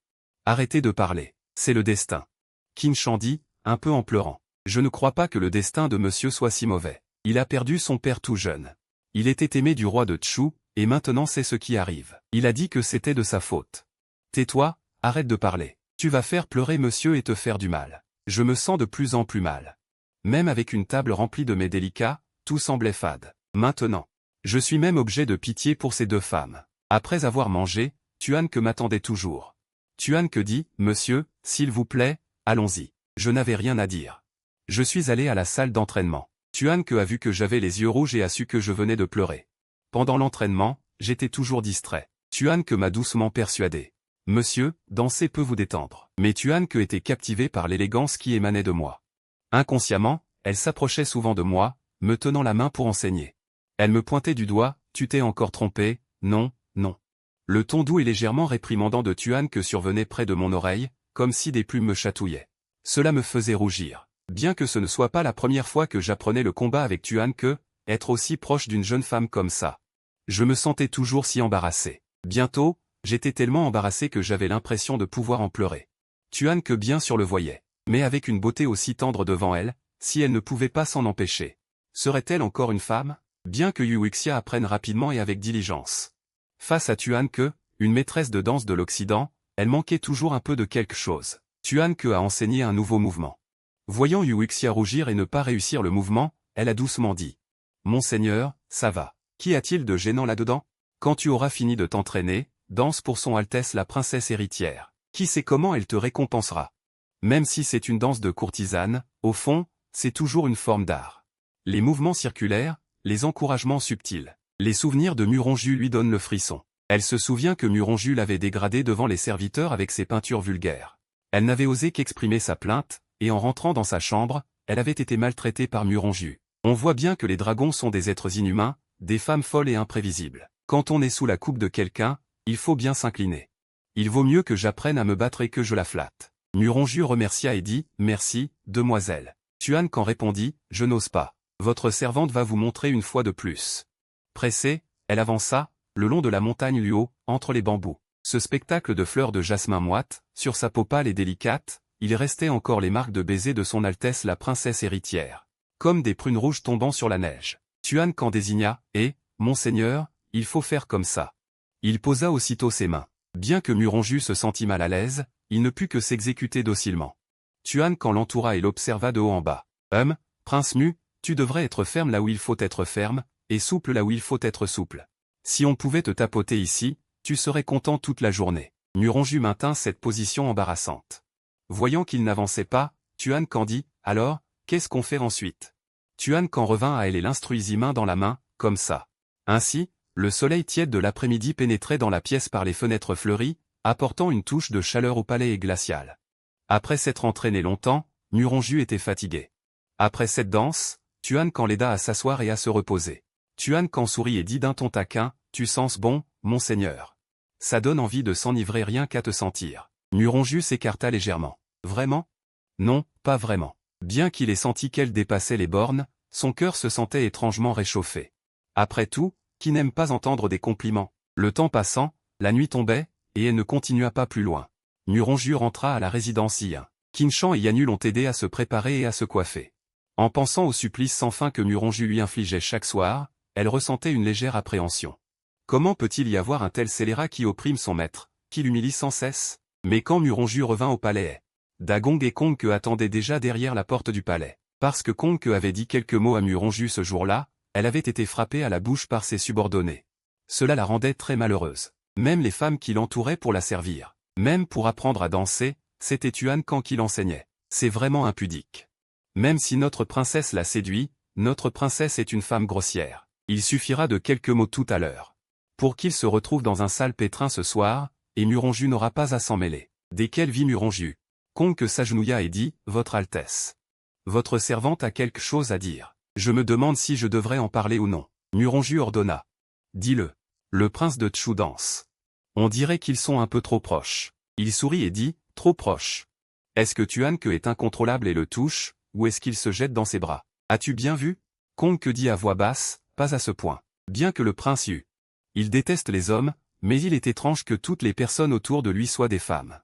Arrêtez de parler. C'est le destin. Qin Shan dit, un peu en pleurant. Je ne crois pas que le destin de monsieur soit si mauvais. Il a perdu son père tout jeune. Il était aimé du roi de Chu, et maintenant c'est ce qui arrive. Il a dit que c'était de sa faute. Tais-toi, arrête de parler. Tu vas faire pleurer monsieur et te faire du mal. Je me sens de plus en plus mal. Même avec une table remplie de mets délicats, tout semblait fade. Maintenant, je suis même objet de pitié pour ces 2 femmes. Après avoir mangé, Tuan que m'attendait toujours. Tuan que dit, monsieur, s'il vous plaît, allons-y. Je n'avais rien à dire. Je suis allé à la salle d'entraînement. Tuan que a vu que j'avais les yeux rouges et a su que je venais de pleurer. Pendant l'entraînement, j'étais toujours distrait. Tuan que m'a doucement persuadé. Monsieur, danser peut vous détendre. Mais Tuan que était captivée par l'élégance qui émanait de moi. Inconsciemment, elle s'approchait souvent de moi, me tenant la main pour enseigner. Elle me pointait du doigt, tu t'es encore trompé, non, non. Le ton doux et légèrement réprimandant de Tuan que survenait près de mon oreille, comme si des plumes me chatouillaient. Cela me faisait rougir. Bien que ce ne soit pas la première fois que j'apprenais le combat avec Tuan que, être aussi proche d'une jeune femme comme ça. Je me sentais toujours si embarrassé. Bientôt, j'étais tellement embarrassé que j'avais l'impression de pouvoir en pleurer. Tuan que bien sûr le voyait, mais avec une beauté aussi tendre devant elle, si elle ne pouvait pas s'en empêcher. Serait-elle encore une femme? Bien que Yu Wuxia apprenne rapidement et avec diligence. Face à Tuan que, une maîtresse de danse de l'Occident, elle manquait toujours un peu de quelque chose. Tuan que a enseigné un nouveau mouvement. Voyant Yu Wuxia rougir et ne pas réussir le mouvement, elle a doucement dit. Monseigneur, ça va. Qu'y a-t-il de gênant là-dedans? Quand tu auras fini de t'entraîner, danse pour son Altesse la princesse héritière. Qui sait comment elle te récompensera? Même si c'est une danse de courtisane, au fond, c'est toujours une forme d'art. Les mouvements circulaires, les encouragements subtils. Les souvenirs de Muronju lui donnent le frisson. Elle se souvient que Muronju l'avait dégradée devant les serviteurs avec ses peintures vulgaires. Elle n'avait osé qu'exprimer sa plainte, et en rentrant dans sa chambre, elle avait été maltraitée par Muronju. On voit bien que les dragons sont des êtres inhumains, des femmes folles et imprévisibles. Quand on est sous la coupe de quelqu'un, il faut bien s'incliner. Il vaut mieux que j'apprenne à me battre et que je la flatte. Muronju remercia et dit, merci, demoiselle. Tuan qu'en répondit, je n'ose pas. Votre servante va vous montrer une fois de plus. Pressée, elle avança, le long de la montagne Luo, entre les bambous. Ce spectacle de fleurs de jasmin moite, sur sa peau pâle et délicate, il restait encore les marques de baisers de son Altesse la princesse héritière. Comme des prunes rouges tombant sur la neige. Tuan qu'en désigna, et, monseigneur, il faut faire comme ça. Il posa aussitôt ses mains. Bien que Muronju se sentît mal à l'aise, il ne put que s'exécuter docilement. Tuan qu'en l'entoura et l'observa de haut en bas. Prince Mu, tu devrais être ferme là où il faut être ferme, et souple là où il faut être souple. Si on pouvait te tapoter ici, tu serais content toute la journée. Muronju maintint cette position embarrassante. Voyant qu'il n'avançait pas, Tuan Kan dit, alors, qu'est-ce qu'on fait ensuite? Tuan Kan revint à elle et l'instruisit main dans la main, comme ça. Ainsi, le soleil tiède de l'après-midi pénétrait dans la pièce par les fenêtres fleuries, apportant une touche de chaleur au palais et glacial. Après s'être entraîné longtemps, Muronju était fatigué. Après cette danse, Tuan Kan l'aida à s'asseoir et à se reposer. Tuan Kan sourit et dit d'un ton taquin, tu sens bon, monseigneur. Ça donne envie de s'enivrer rien qu'à te sentir. Muronju s'écarta légèrement. Vraiment? Non, pas vraiment. Bien qu'il ait senti qu'elle dépassait les bornes, son cœur se sentait étrangement réchauffé. Après tout, qui n'aime pas entendre des compliments? Le temps passant, la nuit tombait, et elle ne continua pas plus loin. Muronju rentra à la résidence Yin. Qinshan et Yanu l'ont aidé à se préparer et à se coiffer. En pensant au supplice sans fin que Muronju lui infligeait chaque soir, elle ressentait une légère appréhension. Comment peut-il y avoir un tel scélérat qui opprime son maître, qui l'humilie sans cesse? Mais quand Muronju revint au palais, Dagong et Kongke attendaient déjà derrière la porte du palais. Parce que Kongke avait dit quelques mots à Muronju ce jour-là, elle avait été frappée à la bouche par ses subordonnés. Cela la rendait très malheureuse. Même les femmes qui l'entouraient pour la servir, même pour apprendre à danser, c'était Tuan Kan qui l'enseignait. C'est vraiment impudique. Même si notre princesse l'a séduit, notre princesse est une femme grossière. Il suffira de quelques mots tout à l'heure pour qu'il se retrouve dans un sale pétrin ce soir, et Muronju n'aura pas à s'en mêler. Dès qu'elle vit Muronju, Kongke s'agenouilla et dit, Votre Altesse. Votre servante a quelque chose à dire. Je me demande si je devrais en parler ou non. Muronju ordonna. Dis-le. Le prince de Chu danse. On dirait qu'ils sont un peu trop proches. Il sourit et dit, trop proches. Est-ce que Tuan Ke est incontrôlable et le touche, ou est-ce qu'il se jette dans ses bras? As-tu bien vu? Kongke dit à voix basse, pas à ce point. Bien que le prince eût. Il déteste les hommes, mais il est étrange que toutes les personnes autour de lui soient des femmes.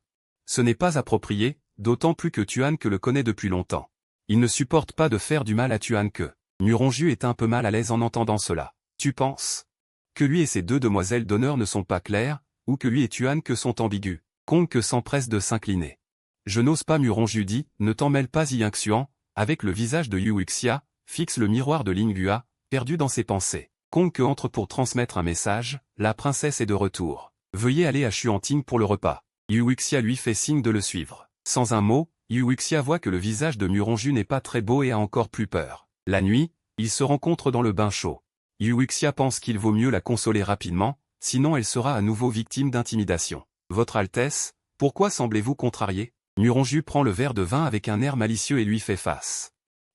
Ce n'est pas approprié, d'autant plus que Tuan Ke le connaît depuis longtemps. Il ne supporte pas de faire du mal à Tuan Ke. Muronju est un peu mal à l'aise en entendant cela. Tu penses que lui et ses deux demoiselles d'honneur ne sont pas claires, ou que lui et Tuan Ke sont ambigus? Kongke s'empresse de s'incliner. Je n'ose pas, Muronju dit, ne t'en mêle pas. Yingxuan, avec le visage de Yu Wuxia, fixe le miroir de Linghua, perdu dans ses pensées. Kongke entre pour transmettre un message, la princesse est de retour. Veuillez aller à Xuanting pour le repas. Yu Wuxia lui fait signe de le suivre. Sans un mot, Yu Wuxia voit que le visage de Muronju n'est pas très beau et a encore plus peur. La nuit, ils se rencontrent dans le bain chaud. Yu Wuxia pense qu'il vaut mieux la consoler rapidement, sinon elle sera à nouveau victime d'intimidation. Votre Altesse, pourquoi semblez-vous contrarié? Muronju prend le verre de vin avec un air malicieux et lui fait face.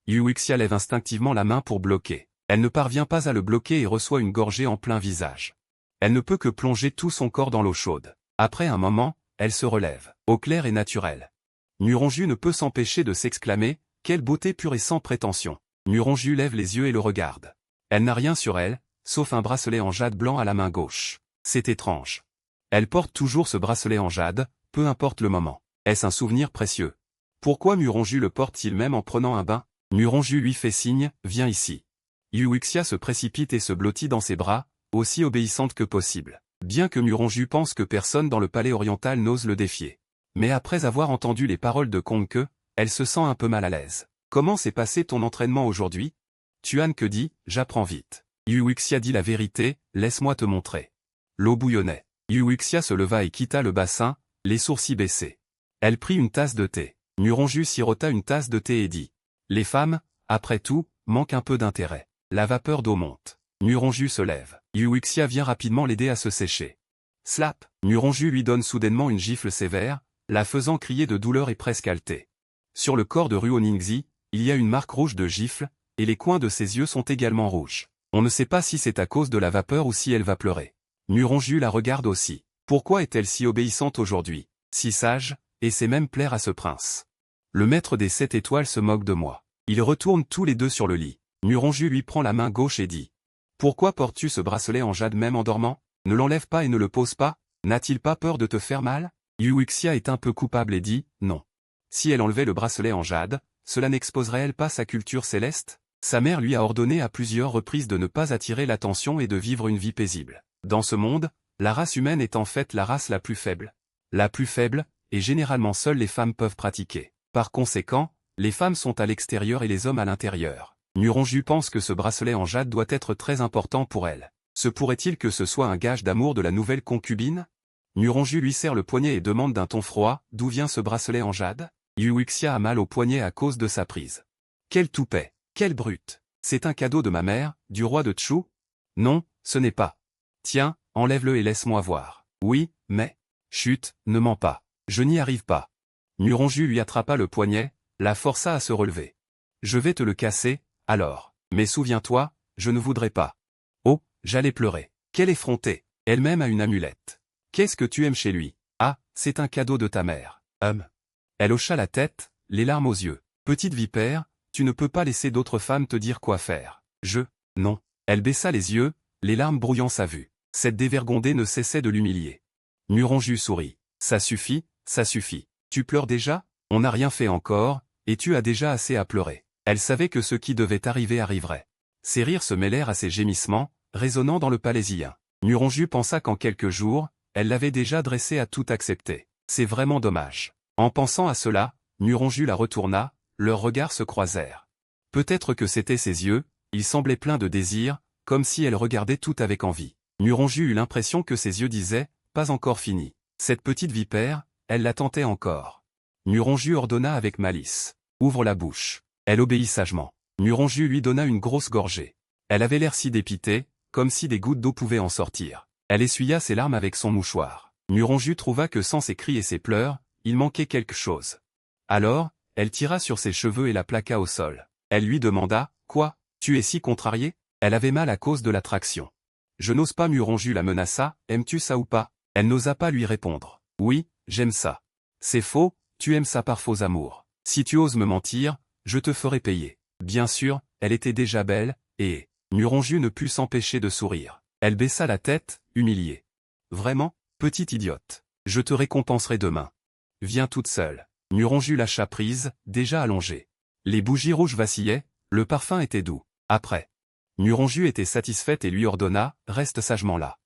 Yu Wuxia lève instinctivement la main pour bloquer. Elle ne parvient pas à le bloquer et reçoit une gorgée en plein visage. Elle ne peut que plonger tout son corps dans l'eau chaude. Après un moment, elle se relève. Eau claire et naturelle. Muronju ne peut s'empêcher de s'exclamer, quelle beauté pure et sans prétention. Muronju lève les yeux et le regarde. Elle n'a rien sur elle, sauf un bracelet en jade blanc à la main gauche. C'est étrange. Elle porte toujours ce bracelet en jade, peu importe le moment. Est-ce un souvenir précieux? Pourquoi Muronju le porte-t-il même en prenant un bain? Muronju lui fait signe, viens ici. Yu Wuxia se précipite et se blottit dans ses bras, aussi obéissante que possible. Bien que Muronju pense que personne dans le palais oriental n'ose le défier. Mais après avoir entendu les paroles de Kongke, elle se sent un peu mal à l'aise. Comment s'est passé ton entraînement aujourd'hui? Tuan Ke dit, j'apprends vite. Yu Wuxia dit la vérité, laisse-moi te montrer. L'eau bouillonnait. Yu Wuxia se leva et quitta le bassin, les sourcils baissés. Elle prit une tasse de thé. Muronju sirota une tasse de thé et dit. Les femmes, après tout, manquent un peu d'intérêt. La vapeur d'eau monte. Muronju se lève. Yu Wuxia vient rapidement l'aider à se sécher. Slap! Muronju lui donne soudainement une gifle sévère, la faisant crier de douleur et presque halter. Sur le corps de Ruo Ningxi, il y a une marque rouge de gifle, et les coins de ses yeux sont également rouges. On ne sait pas si c'est à cause de la vapeur ou si elle va pleurer. Muronju la regarde aussi. Pourquoi est-elle si obéissante aujourd'hui, si sage, et sait même plaire à ce prince? Le maître des 7 étoiles se moque de moi. Ils retournent tous les deux sur le lit. Muronju lui prend la main gauche et dit. Pourquoi portes-tu ce bracelet en jade même en dormant? Ne l'enlève pas et ne le pose pas? N'a-t-il pas peur de te faire mal? Yu Wuxia est un peu coupable et dit, non. Si elle enlevait le bracelet en jade, cela n'exposerait-elle pas sa culture céleste? Sa mère lui a ordonné à plusieurs reprises de ne pas attirer l'attention et de vivre une vie paisible. Dans ce monde, la race humaine est en fait la race la plus faible. La plus faible, et généralement seules les femmes peuvent pratiquer. Par conséquent, les femmes sont à l'extérieur et les hommes à l'intérieur. Muronju pense que ce bracelet en jade doit être très important pour elle. Se pourrait-il que ce soit un gage d'amour de la nouvelle concubine? Nuronju lui serre le poignet et demande d'un ton froid, d'où vient ce bracelet en jade? Yuuxia a mal au poignet à cause de sa prise. Quel toupet, quelle brute. C'est un cadeau de ma mère, du roi de Chu? Non, ce n'est pas. Tiens, enlève-le et laisse-moi voir. Oui, mais... Chut, ne mens pas. Je n'y arrive pas. Nuronju lui attrapa le poignet, la força à se relever. Je vais te le casser, alors. Mais souviens-toi, je ne voudrais pas. Oh, j'allais pleurer. Quelle effrontée. Elle-même a une amulette. Qu'est-ce que tu aimes chez lui? Ah, c'est un cadeau de ta mère. Elle hocha la tête, les larmes aux yeux. Petite vipère, tu ne peux pas laisser d'autres femmes te dire quoi faire. Non. Elle baissa les yeux, les larmes brouillant sa vue. Cette dévergondée ne cessait de l'humilier. Nuronju sourit. Ça suffit, ça suffit. Tu pleures déjà? On n'a rien fait encore, et tu as déjà assez à pleurer. Elle savait que ce qui devait arriver arriverait. Ses rires se mêlèrent à ses gémissements, résonnant dans le palaisien. Nuronju pensa qu'en quelques jours, elle l'avait déjà dressée à tout accepter. C'est vraiment dommage. En pensant à cela, Nuronju la retourna, leurs regards se croisèrent. Peut-être que c'étaient ses yeux, ils semblaient pleins de désir, comme si elle regardait tout avec envie. Nuronju eut l'impression que ses yeux disaient, pas encore fini. Cette petite vipère, elle la tentait encore. Nuronju ordonna avec malice. Ouvre la bouche. Elle obéit sagement. Nuronju lui donna une grosse gorgée. Elle avait l'air si dépitée, comme si des gouttes d'eau pouvaient en sortir. Elle essuya ses larmes avec son mouchoir. Nuronju trouva que sans ses cris et ses pleurs, il manquait quelque chose. Alors, elle tira sur ses cheveux et la plaqua au sol. Elle lui demanda, « Quoi, tu es si contrariée ?» Elle avait mal à cause de l'attraction. « Je n'ose pas. » Nuronju la menaça, « Aimes-tu ça ou pas ?» Elle n'osa pas lui répondre. « Oui, j'aime ça. »« C'est faux, tu aimes ça par faux amour. Si tu oses me mentir, je te ferai payer. » Bien sûr, elle était déjà belle, et... Nuronju ne put s'empêcher de sourire. Elle baissa la tête, humiliée. « Vraiment, petite idiote. Je te récompenserai demain. Viens toute seule. » Nuronju lâcha prise, déjà allongée. Les bougies rouges vacillaient, le parfum était doux. Après. Nuronju était satisfaite et lui ordonna, « Reste sagement là.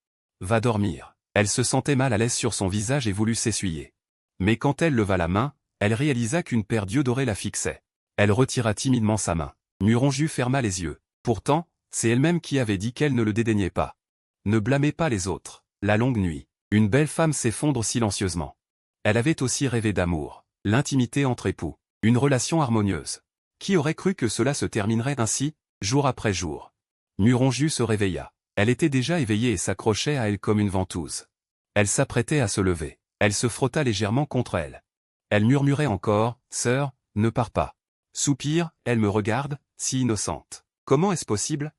Va dormir. » Elle se sentait mal à l'aise sur son visage et voulut s'essuyer. Mais quand elle leva la main, elle réalisa qu'une paire d'yeux dorés la fixait. Elle retira timidement sa main. Nuronju ferma les yeux. Pourtant, c'est elle-même qui avait dit qu'elle ne le dédaignait pas. Ne blâmez pas les autres. La longue nuit. Une belle femme s'effondre silencieusement. Elle avait aussi rêvé d'amour, l'intimité entre époux, une relation harmonieuse. Qui aurait cru que cela se terminerait ainsi, jour après jour? Nuronju se réveilla. Elle était déjà éveillée et s'accrochait à elle comme une ventouse. Elle s'apprêtait à se lever. Elle se frotta légèrement contre elle. Elle murmurait encore, « Sœur, ne pars pas. » Soupir, elle me regarde, si innocente. Comment est-ce possible?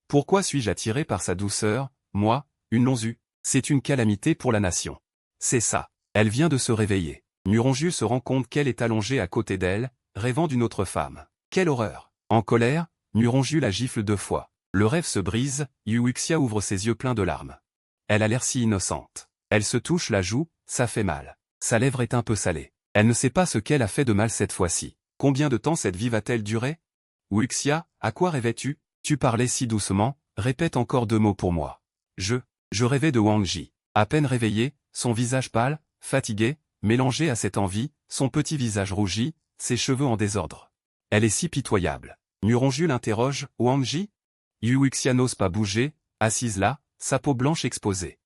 Pourquoi suis-je attiré par sa douceur, moi, une lonzue? C'est une calamité pour la nation. C'est ça. Elle vient de se réveiller. Nuronju se rend compte qu'elle est allongée à côté d'elle, rêvant d'une autre femme. Quelle horreur! En colère, Nuronju la gifle 2 fois. Le rêve se brise, Yuuxia ouvre ses yeux pleins de larmes. Elle a l'air si innocente. Elle se touche la joue, ça fait mal. Sa lèvre est un peu salée. Elle ne sait pas ce qu'elle a fait de mal cette fois-ci. Combien de temps cette vie va-t-elle durer? Yuuxia, à quoi rêvais-tu? Tu parlais si doucement, répète encore 2 mots pour moi. Je rêvais de Wang Ji. À peine réveillé, son visage pâle, fatigué, mélangé à cette envie, son petit visage rougi, ses cheveux en désordre. Elle est si pitoyable. Nuronju l'interroge, Wang Ji? Yuuxia n'ose pas bouger, assise là, sa peau blanche exposée.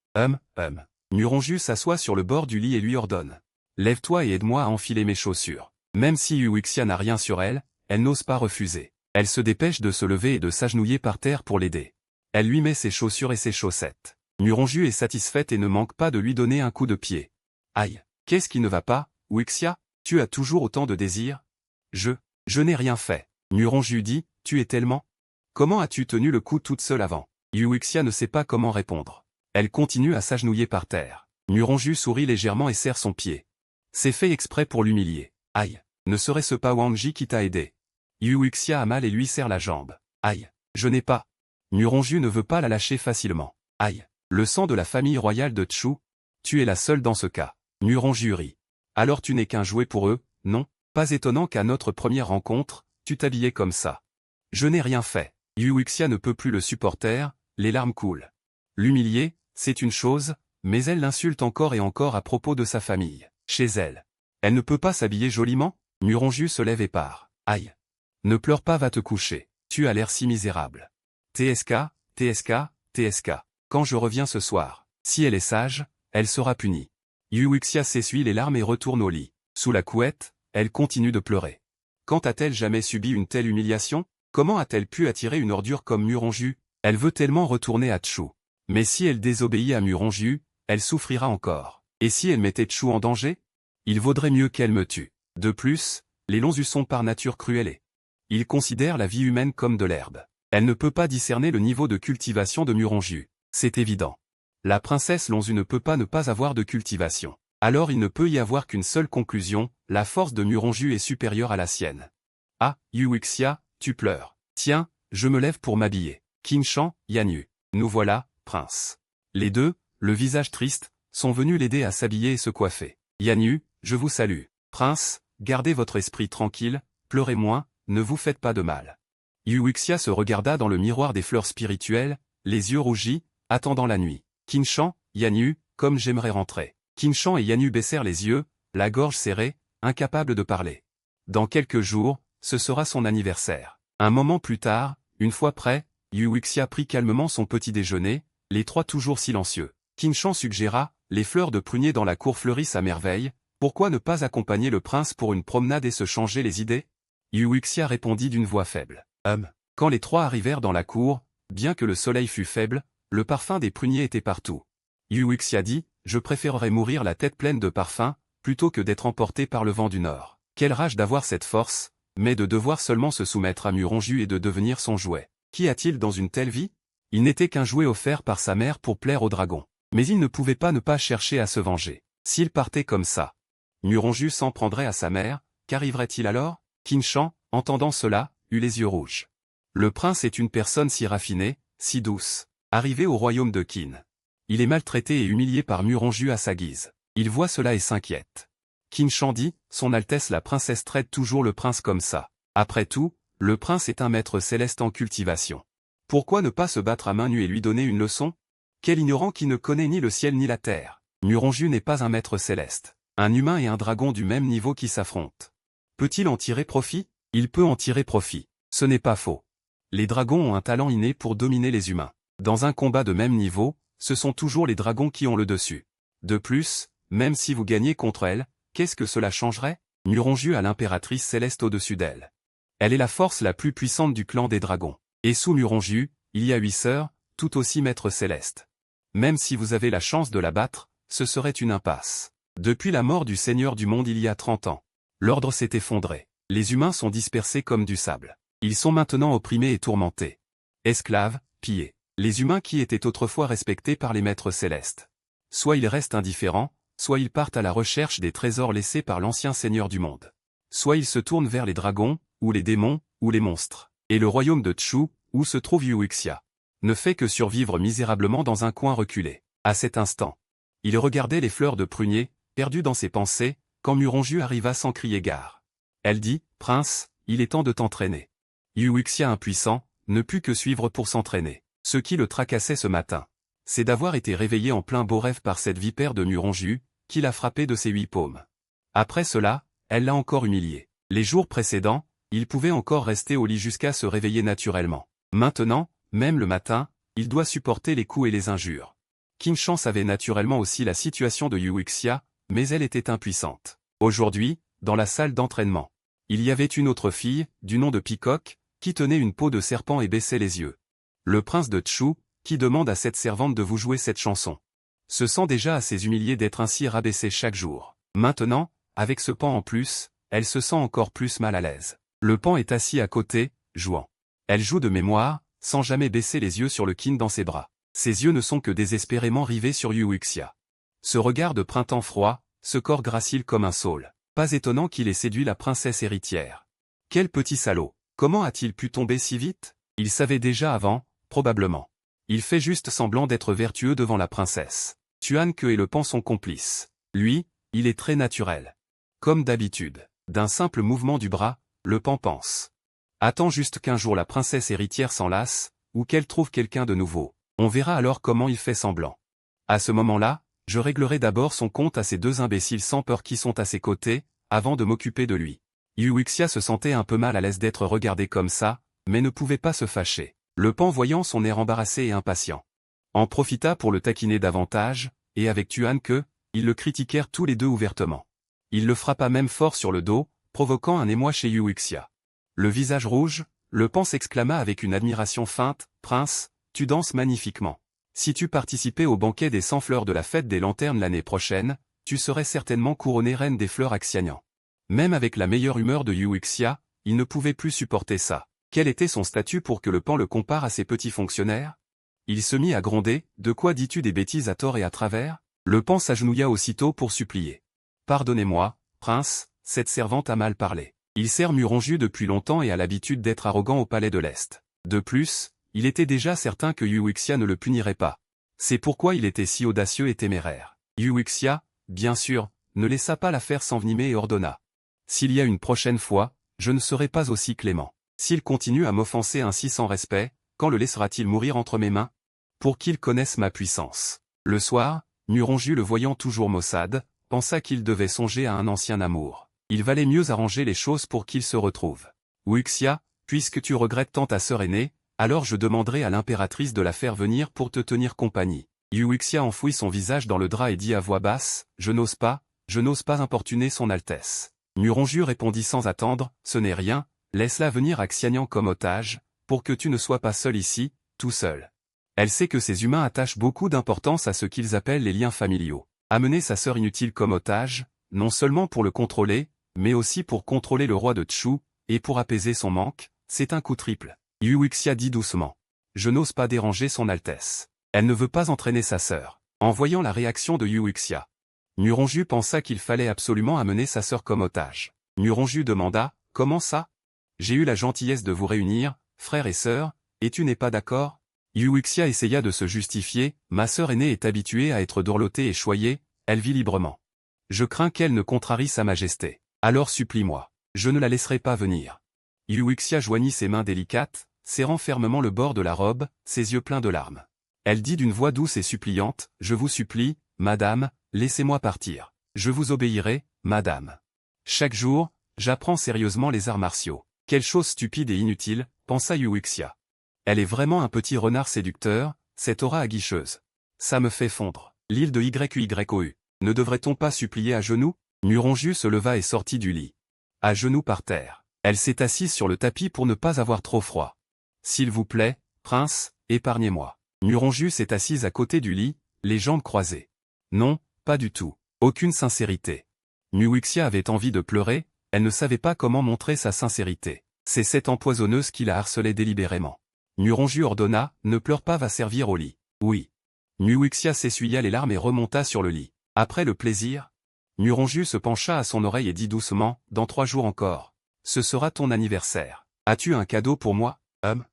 Nuronju s'assoit sur le bord du lit et lui ordonne. Lève-toi et aide-moi à enfiler mes chaussures. Même si Yuuxia n'a rien sur elle, elle n'ose pas refuser. Elle se dépêche de se lever et de s'agenouiller par terre pour l'aider. Elle lui met ses chaussures et ses chaussettes. Nuronju est satisfaite et ne manque pas de lui donner un coup de pied. Aïe, qu'est-ce qui ne va pas, Yuuxia? Tu as toujours autant de désir? Je n'ai rien fait. Nuronju dit, tu es tellement... Comment as-tu tenu le coup toute seule avant? Yuuxia ne sait pas comment répondre. Elle continue à s'agenouiller par terre. Nuronju sourit légèrement et serre son pied. C'est fait exprès pour l'humilier. Aïe, ne serait-ce pas Wang Ji qui t'a aidé? Yuuxia a mal et lui serre la jambe. Aïe, je n'ai pas. Nuronju ne veut pas la lâcher facilement. Aïe, le sang de la famille royale de Chu? Tu es la seule dans ce cas. Nuronju rit. Alors tu n'es qu'un jouet pour eux, non? Pas étonnant qu'à notre première rencontre, tu t'habillais comme ça. Je n'ai rien fait. Yuuxia ne peut plus le supporter, les larmes coulent. L'humilier, c'est une chose, mais elle l'insulte encore et encore à propos de sa famille. Chez elle. Elle ne peut pas s'habiller joliment? Nuronju se lève et part. Aïe. Ne pleure pas, va te coucher. Tu as l'air si misérable. TSK, TSK, TSK. quand je reviens ce soir. Si elle est sage, elle sera punie. Yuuxia s'essuie les larmes et retourne au lit. Sous la couette, elle continue de pleurer. Quand a-t-elle jamais subi une telle humiliation? Comment a-t-elle pu attirer une ordure comme Muronju? Elle veut tellement retourner à Chu. Mais si elle désobéit à Muronju, elle souffrira encore. Et si elle mettait Chu en danger? Il vaudrait mieux qu'elle me tue. De plus, les Lonzu sont par nature cruels. Ils considèrent la vie humaine comme de l'herbe. Elle ne peut pas discerner le niveau de cultivation de Muronju. C'est évident. La princesse Lonzu ne peut pas ne pas avoir de cultivation. Alors il ne peut y avoir qu'une seule conclusion, la force de Muronju est supérieure à la sienne. Ah, Yuuxia, tu pleures. Tiens, je me lève pour m'habiller. Qinshan, Yanyu. Nous voilà, prince. Les deux, le visage triste, sont venus l'aider à s'habiller et se coiffer. Yanyu, je vous salue. Prince, gardez votre esprit tranquille, pleurez moins, ne vous faites pas de mal. Yuuxia se regarda dans le miroir des fleurs spirituelles, les yeux rougis, attendant la nuit. Qinshan, Yanyu, comme j'aimerais rentrer. Qinshan et Yanyu baissèrent les yeux, la gorge serrée, incapables de parler. Dans quelques jours, ce sera son anniversaire. Un moment plus tard, une fois prêt, Yuuxia prit calmement son petit déjeuner, les trois toujours silencieux. Qinshan suggéra, les fleurs de prunier dans la cour fleurissent à merveille, pourquoi ne pas accompagner le prince pour une promenade et se changer les idées? Yuuxia répondit d'une voix faible. Quand les trois arrivèrent dans la cour, bien que le soleil fût faible, le parfum des pruniers était partout. Yuuxia dit, je préférerais mourir la tête pleine de parfum, plutôt que d'être emporté par le vent du nord. Quelle rage d'avoir cette force, mais de devoir seulement se soumettre à Muronju et de devenir son jouet. Qu'y a-t-il dans une telle vie? Il n'était qu'un jouet offert par sa mère pour plaire au dragon. Mais il ne pouvait pas ne pas chercher à se venger. S'il partait comme ça, Muronju s'en prendrait à sa mère, qu'arriverait-il alors? Qinshan, entendant cela, eut les yeux rouges. Le prince est une personne si raffinée, si douce. Arrivé au royaume de Qin. Il est maltraité et humilié par Muronju à sa guise. Il voit cela et s'inquiète. Qinshan dit, son Altesse la princesse traite toujours le prince comme ça. Après tout, le prince est un maître céleste en cultivation. Pourquoi ne pas se battre à main nue et lui donner une leçon? Quel ignorant qui ne connaît ni le ciel ni la terre. Muronju n'est pas un maître céleste. Un humain et un dragon du même niveau qui s'affrontent. Peut-il en tirer profit? Il peut en tirer profit. Ce n'est pas faux. Les dragons ont un talent inné pour dominer les humains. Dans un combat de même niveau, ce sont toujours les dragons qui ont le dessus. De plus, même si vous gagnez contre elle, qu'est-ce que cela changerait? Muronju a l'impératrice céleste au-dessus d'elle. Elle est la force la plus puissante du clan des dragons. Et sous Muronju, il y a 8 sœurs, tout aussi maîtres célestes. Même si vous avez la chance de la battre, ce serait une impasse. Depuis la mort du Seigneur du monde il y a 30 ans, l'ordre s'est effondré. Les humains sont dispersés comme du sable. Ils sont maintenant opprimés et tourmentés. Esclaves, pillés. Les humains qui étaient autrefois respectés par les maîtres célestes. Soit ils restent indifférents, soit ils partent à la recherche des trésors laissés par l'ancien Seigneur du monde. Soit ils se tournent vers les dragons, ou les démons, ou les monstres. Et le royaume de Chu, où se trouve Yuuxia, ne fait que survivre misérablement dans un coin reculé. À cet instant, il regardait les fleurs de prunier, perdues dans ses pensées, quand Muronju arriva sans crier gare. Elle dit, « Prince, il est temps de t'entraîner. » Yuuxia impuissant, ne put que suivre pour s'entraîner. Ce qui le tracassait ce matin, c'est d'avoir été réveillé en plein beau rêve par cette vipère de Muronju, qui l'a frappé de ses 8 paumes. Après cela, elle l'a encore humilié. Les jours précédents, il pouvait encore rester au lit jusqu'à se réveiller naturellement. Maintenant, même le matin, il doit supporter les coups et les injures. Qinshan savait naturellement aussi la situation de Yuuxia, mais elle était impuissante. Aujourd'hui, dans la salle d'entraînement, il y avait une autre fille, du nom de Peacock, qui tenait une peau de serpent et baissait les yeux. Le prince de Chu, qui demande à cette servante de vous jouer cette chanson, se sent déjà assez humilié d'être ainsi rabaissé chaque jour. Maintenant, avec ce pan en plus, elle se sent encore plus mal à l'aise. Le pan est assis à côté, jouant. Elle joue de mémoire, sans jamais baisser les yeux sur le Qin dans ses bras. Ses yeux ne sont que désespérément rivés sur Yuuxia. Ce regard de printemps froid, ce corps gracile comme un saule. Pas étonnant qu'il ait séduit la princesse héritière. Quel petit salaud! Comment a-t-il pu tomber si vite? Il savait déjà avant, probablement. Il fait juste semblant d'être vertueux devant la princesse. Tuanke et le pan sont complices. Lui, il est très naturel. Comme d'habitude. D'un simple mouvement du bras, le pan pense. Attends juste qu'un jour la princesse héritière s'en lasse, ou qu'elle trouve quelqu'un de nouveau. On verra alors comment il fait semblant. À ce moment-là, je réglerai d'abord son compte à ces 2 imbéciles sans peur qui sont à ses côtés, avant de m'occuper de lui. Yuuxia se sentait un peu mal à l'aise d'être regardé comme ça, mais ne pouvait pas se fâcher. Le pan voyant son air embarrassé et impatient. en profita pour le taquiner davantage, et avec Tuan que, ils le critiquèrent tous les deux ouvertement. Il le frappa même fort sur le dos, provoquant un émoi chez Yuuxia. Le visage rouge, le pan s'exclama avec une admiration feinte, « Prince, tu danses magnifiquement. Si tu participais au banquet des 100 fleurs de la fête des lanternes l'année prochaine, tu serais certainement couronnée reine des fleurs à Xianyang. » Même avec la meilleure humeur de Yuuxia, il ne pouvait plus supporter ça. Quel était son statut pour que le pan le compare à ses petits fonctionnaires? Il se mit à gronder, « De quoi dis-tu des bêtises à tort et à travers ?» Le pan s'agenouilla aussitôt pour supplier. « Pardonnez-moi, prince, cette servante a mal parlé. Il sert Muronju depuis longtemps et a l'habitude d'être arrogant au palais de l'Est. De plus, il était déjà certain que Yuuxia ne le punirait pas. C'est pourquoi il était si audacieux et téméraire. » Yuuxia, bien sûr, ne laissa pas l'affaire s'envenimer et ordonna. « S'il y a une prochaine fois, je ne serai pas aussi clément. S'il continue à m'offenser ainsi sans respect, quand le laissera-t-il mourir entre mes mains? Pour qu'il connaisse ma puissance. » Le soir, Muronju le voyant toujours maussade, pensa qu'il devait songer à un ancien amour. Il valait mieux arranger les choses pour qu'ils se retrouvent. « Wuxia, puisque tu regrettes tant ta sœur aînée, alors je demanderai à l'impératrice de la faire venir pour te tenir compagnie. » Yuuxia enfouit son visage dans le drap et dit à voix basse, « Je n'ose pas importuner son Altesse. » Muronju répondit sans attendre, « Ce n'est rien, laisse-la venir à Xianyang comme otage, pour que tu ne sois pas seul ici, tout seul. Elle sait que ces humains attachent beaucoup d'importance à ce qu'ils appellent les liens familiaux. Amener sa sœur inutile comme otage, non seulement pour le contrôler, mais aussi pour contrôler le roi de Chu, et pour apaiser son manque, c'est un coup triple. » Yuuxia dit doucement. « Je n'ose pas déranger son Altesse. Elle ne veut pas entraîner sa sœur. » En voyant la réaction de Yuuxia, Muronju pensa qu'il fallait absolument amener sa sœur comme otage. Muronju demanda, « Comment ça? J'ai eu la gentillesse de vous réunir, frères et sœurs, et tu n'es pas d'accord ?» Yuuxia essaya de se justifier, « Ma sœur aînée est habituée à être dorlotée et choyée, elle vit librement. Je crains qu'elle ne contrarie sa majesté. Alors supplie-moi. Je ne la laisserai pas venir. » Yuuxia joignit ses mains délicates, serrant fermement le bord de la robe, ses yeux pleins de larmes. Elle dit d'une voix douce et suppliante, « Je vous supplie, madame, laissez-moi partir. Je vous obéirai, madame. Chaque jour, j'apprends sérieusement les arts martiaux. » Quelle chose stupide et inutile, pensa Yuuxia. Elle est vraiment un petit renard séducteur, cette aura aguicheuse. Ça me fait fondre. L'île de YUYOU. Ne devrait-on pas supplier à genoux? Muronju se leva et sortit du lit. À genoux par terre. Elle s'est assise sur le tapis pour ne pas avoir trop froid. « S'il vous plaît, prince, épargnez-moi. » Muronju s'est assise à côté du lit, les jambes croisées. Non, pas du tout. Aucune sincérité. Yuuxia avait envie de pleurer, elle ne savait pas comment montrer sa sincérité. C'est cette empoisonneuse qui la harcelait délibérément. Muronju ordonna, « Ne pleure pas, va servir au lit. » Oui. Yuuxia s'essuya les larmes et remonta sur le lit. Après le plaisir, Muronju se pencha à son oreille et dit doucement, « Dans 3 jours encore. Ce sera ton anniversaire. As-tu un cadeau pour moi, homme ?»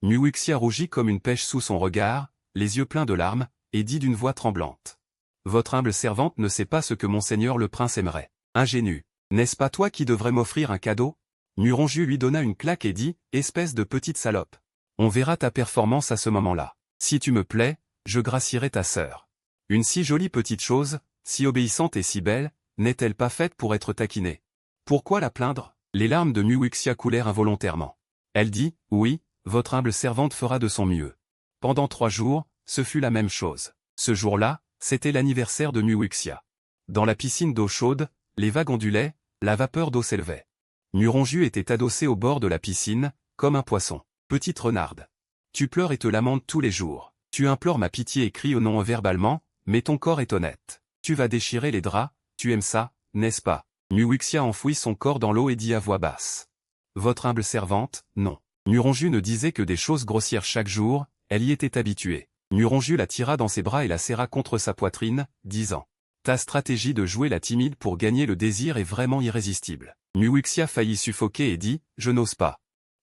Yuuxia rougit comme une pêche sous son regard, les yeux pleins de larmes, et dit d'une voix tremblante. « Votre humble servante ne sait pas ce que monseigneur le prince aimerait. Ingénu. N'est-ce pas toi qui devrais m'offrir un cadeau ?» Muronju lui donna une claque et dit, « Espèce de petite salope. On verra ta performance à ce moment-là. Si tu me plais, je gracierai ta sœur. Une si jolie petite chose, si obéissante et si belle, n'est-elle pas faite pour être taquinée? Pourquoi la plaindre ?» Les larmes de Yuuxia coulèrent involontairement. Elle dit, « Oui, votre humble servante fera de son mieux. » Pendant 3 jours, ce fut la même chose. Ce jour-là, c'était l'anniversaire de Yuuxia. Dans la piscine d'eau chaude, les vagues ondulaient, la vapeur d'eau s'élevait. Muronju était adossé au bord de la piscine, comme un poisson. « Petite renarde. Tu pleures et te lamentes tous les jours. Tu implores ma pitié et cries non verbalement, mais ton corps est honnête. Tu vas déchirer les draps, tu aimes ça, n'est-ce pas ?» Yuuxia enfouit son corps dans l'eau et dit à voix basse. « Votre humble servante, non. » Muronju ne disait que des choses grossières chaque jour, elle y était habituée. Muronju la tira dans ses bras et la serra contre sa poitrine, disant « Ta stratégie de jouer la timide pour gagner le désir est vraiment irrésistible. » Yuuxia faillit suffoquer et dit « Je n'ose pas. »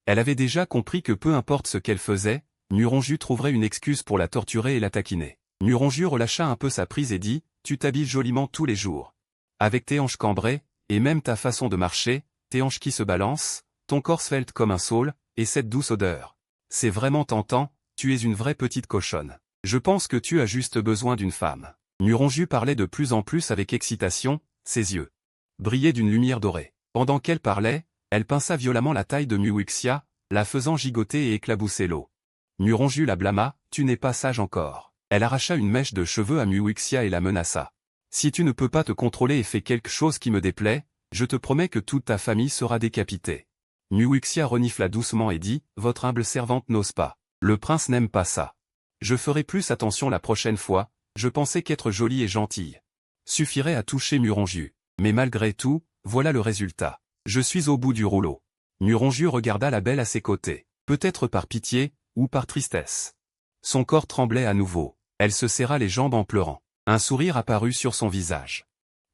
Elle avait déjà compris que peu importe ce qu'elle faisait, Muronju trouverait une excuse pour la torturer et la taquiner. Muronju relâcha un peu sa prise et dit « Tu t'habilles joliment tous les jours. Avec tes hanches cambrées, et même ta façon de marcher, tes hanches qui se balancent, ton corps svelte comme un saule, et cette douce odeur. C'est vraiment tentant, tu es une vraie petite cochonne. Je pense que tu as juste besoin d'une femme. » Muronju parlait de plus en plus avec excitation, ses yeux brillaient d'une lumière dorée. Pendant qu'elle parlait, elle pinça violemment la taille de Yuuxia, la faisant gigoter et éclabousser l'eau. Muronju la blâma, « Tu n'es pas sage encore. » Elle arracha une mèche de cheveux à Muixia et la menaça. Si tu ne peux pas te contrôler et fais quelque chose qui me déplaît, je te promets que toute ta famille sera décapitée. Muixia renifla doucement et dit, votre humble servante n'ose pas. Le prince n'aime pas ça. Je ferai plus attention la prochaine fois, je pensais qu'être jolie et gentille suffirait à toucher Muronju. Mais malgré tout, voilà le résultat. Je suis au bout du rouleau. Muronju regarda la belle à ses côtés, peut-être par pitié, ou par tristesse. Son corps tremblait à nouveau. Elle se serra les jambes en pleurant. Un sourire apparut sur son visage.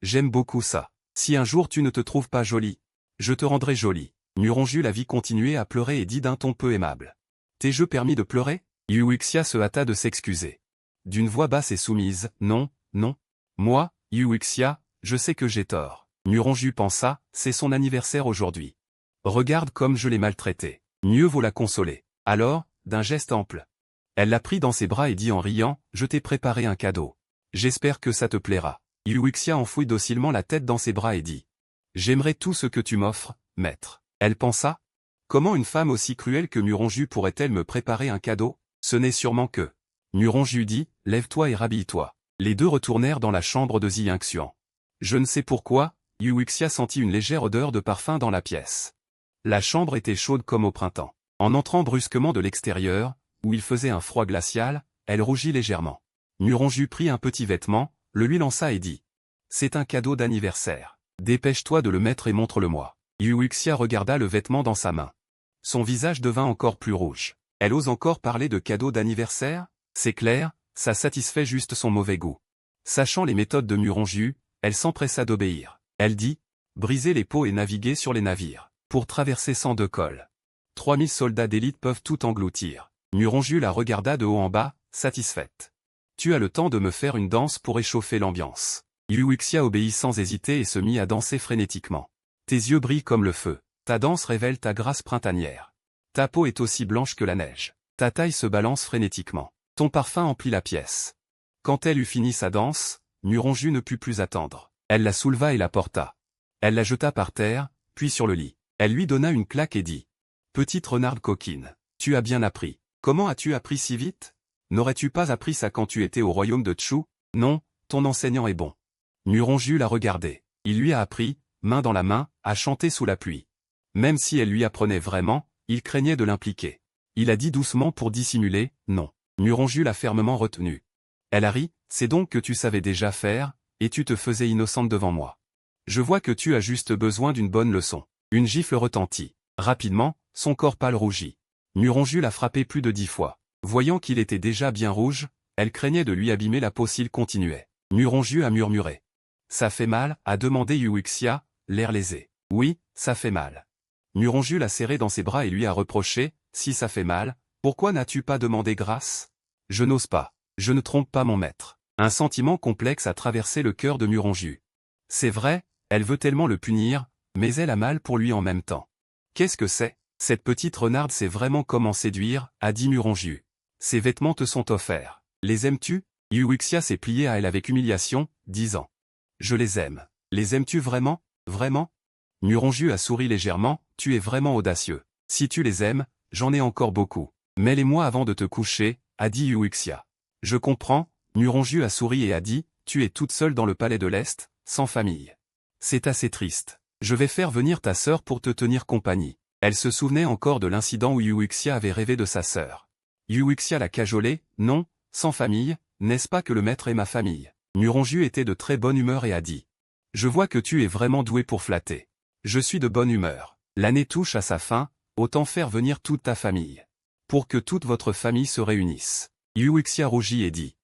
J'aime beaucoup ça. Si un jour tu ne te trouves pas jolie, je te rendrai jolie. Muronju la vit continuer à pleurer et dit d'un ton peu aimable. T'es-je permis de pleurer? Yuixia se hâta de s'excuser. D'une voix basse et soumise, non, non. Moi, Yuixia, je sais que j'ai tort. Muronju pensa, c'est son anniversaire aujourd'hui. Regarde comme je l'ai maltraitée. Mieux vaut la consoler. Alors, d'un geste ample, elle la prit dans ses bras et dit en riant, je t'ai préparé un cadeau. J'espère que ça te plaira. Yuixia enfouit docilement la tête dans ses bras et dit. J'aimerais tout ce que tu m'offres, maître. Elle pensa. Comment une femme aussi cruelle que Muronju pourrait-elle me préparer un cadeau? Ce n'est sûrement que. Muronju dit, lève-toi et rhabille-toi. Les deux retournèrent dans la chambre de Ziyingxuan. Je ne sais pourquoi, Yuixia sentit une légère odeur de parfum dans la pièce. La chambre était chaude comme au printemps. En entrant brusquement de l'extérieur, où il faisait un froid glacial, elle rougit légèrement. Muronju prit un petit vêtement, le lui lança et dit. C'est un cadeau d'anniversaire. Dépêche-toi de le mettre et montre-le-moi. Yuixia regarda le vêtement dans sa main. Son visage devint encore plus rouge. Elle ose encore parler de cadeau d'anniversaire? C'est clair, ça satisfait juste son mauvais goût. Sachant les méthodes de Muronju, elle s'empressa d'obéir. Elle dit, briser les peaux et naviguer sur les navires, pour traverser sans de colle. 3000 soldats d'élite peuvent tout engloutir. Muronju la regarda de haut en bas, satisfaite. Tu as le temps de me faire une danse pour échauffer l'ambiance. Yuixia obéit sans hésiter et se mit à danser frénétiquement. Tes yeux brillent comme le feu. Ta danse révèle ta grâce printanière. Ta peau est aussi blanche que la neige. Ta taille se balance frénétiquement. Ton parfum emplit la pièce. Quand elle eut fini sa danse, Muronju ne put plus attendre. Elle la souleva et la porta. Elle la jeta par terre, puis sur le lit. Elle lui donna une claque et dit. Petite renarde coquine, tu as bien appris. Comment as-tu appris si vite? N'aurais-tu pas appris ça quand tu étais au royaume de Chu? Non, ton enseignant est bon. Muronju la regardait. Il lui a appris, main dans la main, à chanter sous la pluie. Même si elle lui apprenait vraiment, il craignait de l'impliquer. Il a dit doucement pour dissimuler, non. Muronju l'a fermement retenu. Elle a ri, c'est donc que tu savais déjà faire, et tu te faisais innocente devant moi. Je vois que tu as juste besoin d'une bonne leçon. Une gifle retentit. Rapidement, son corps pâle rougit. Muronju l'a frappé plus de 10 fois. Voyant qu'il était déjà bien rouge, elle craignait de lui abîmer la peau s'il continuait. Muronju a murmuré. Ça fait mal, a demandé Yuixia, l'air lésé. Oui, ça fait mal. Muronju l'a serré dans ses bras et lui a reproché, si ça fait mal, pourquoi n'as-tu pas demandé grâce? Je n'ose pas. Je ne trompe pas mon maître. Un sentiment complexe a traversé le cœur de Muronju. C'est vrai, elle veut tellement le punir, mais elle a mal pour lui en même temps. Qu'est-ce que c'est? Cette petite renarde sait vraiment comment séduire, a dit Muronju. Ces vêtements te sont offerts. Les aimes-tu? Yuixia s'est pliée à elle avec humiliation, disant. Je les aime. Les aimes-tu vraiment? Vraiment? Muronju a souri légèrement, tu es vraiment audacieux. Si tu les aimes, j'en ai encore beaucoup. Mets-les-moi avant de te coucher, a dit Yuixia. Je comprends, Muronju a souri et a dit, tu es toute seule dans le palais de l'Est, sans famille. C'est assez triste. Je vais faire venir ta sœur pour te tenir compagnie. Elle se souvenait encore de l'incident où Yuixia avait rêvé de sa sœur. Yuixia l'a cajolée, non, sans famille, n'est-ce pas que le maître est ma famille? Muronju était de très bonne humeur et a dit. Je vois que tu es vraiment doué pour flatter. Je suis de bonne humeur. L'année touche à sa fin, autant faire venir toute ta famille. Pour que toute votre famille se réunisse. Yuixia rougit et dit.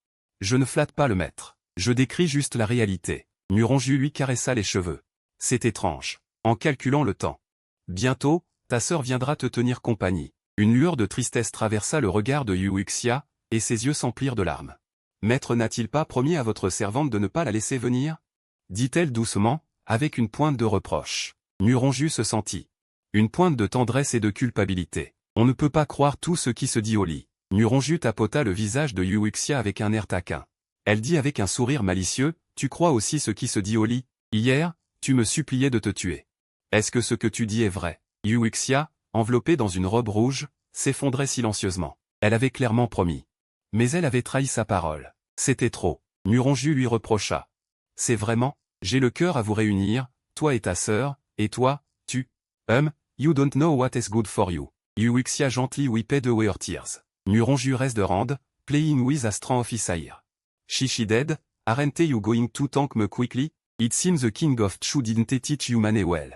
Je ne flatte pas le maître. Je décris juste la réalité. Muronju lui caressa les cheveux. C'est étrange. En calculant le temps. Bientôt, ta sœur viendra te tenir compagnie. Une lueur de tristesse traversa le regard de Yuixia, et ses yeux s'emplirent de larmes. Maître n'a-t-il pas promis à votre servante de ne pas la laisser venir? Dit-elle doucement, avec une pointe de reproche. Muronju se sentit. Une pointe de tendresse et de culpabilité. On ne peut pas croire tout ce qui se dit au lit. Muronju tapota le visage de Yuixia avec un air taquin. Elle dit avec un sourire malicieux, tu crois aussi ce qui se dit au lit? Hier, tu me suppliais de te tuer. Est-ce que ce que tu dis est vrai? Yuixia, enveloppée dans une robe rouge, s'effondrait silencieusement. Elle avait clairement promis. Mais elle avait trahi sa parole. C'était trop. Muronju lui reprocha. C'est vraiment, j'ai le cœur à vous réunir, toi et ta sœur, et toi, tu. You don't know what is good for you. Yuuxia gently wiped away her tears. Muronju rest around, playing with a strand of his hair. She dead, aren't you going to thank me quickly? It seems the king of Chu didn't teach you money well.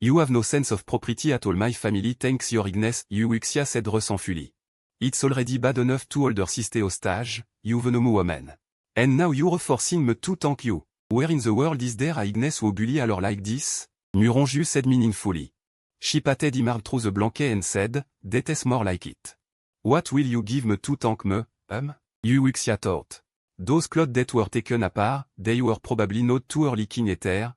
You have no sense of property at all. My family thanks your Ignes, Yuuxia said resentfully. It's already bad enough to hold her sister hostage, you venomous woman. And now you're forcing me to thank you. Where in the world is there a Ignes who bully her like this? Muronju said meaningfully. She patted him hard through the blanket and said, that is more like it. What will you give me to thank me, Yuuxia thought. Those clothes that were taken apart, they were probably not to her leaking ether,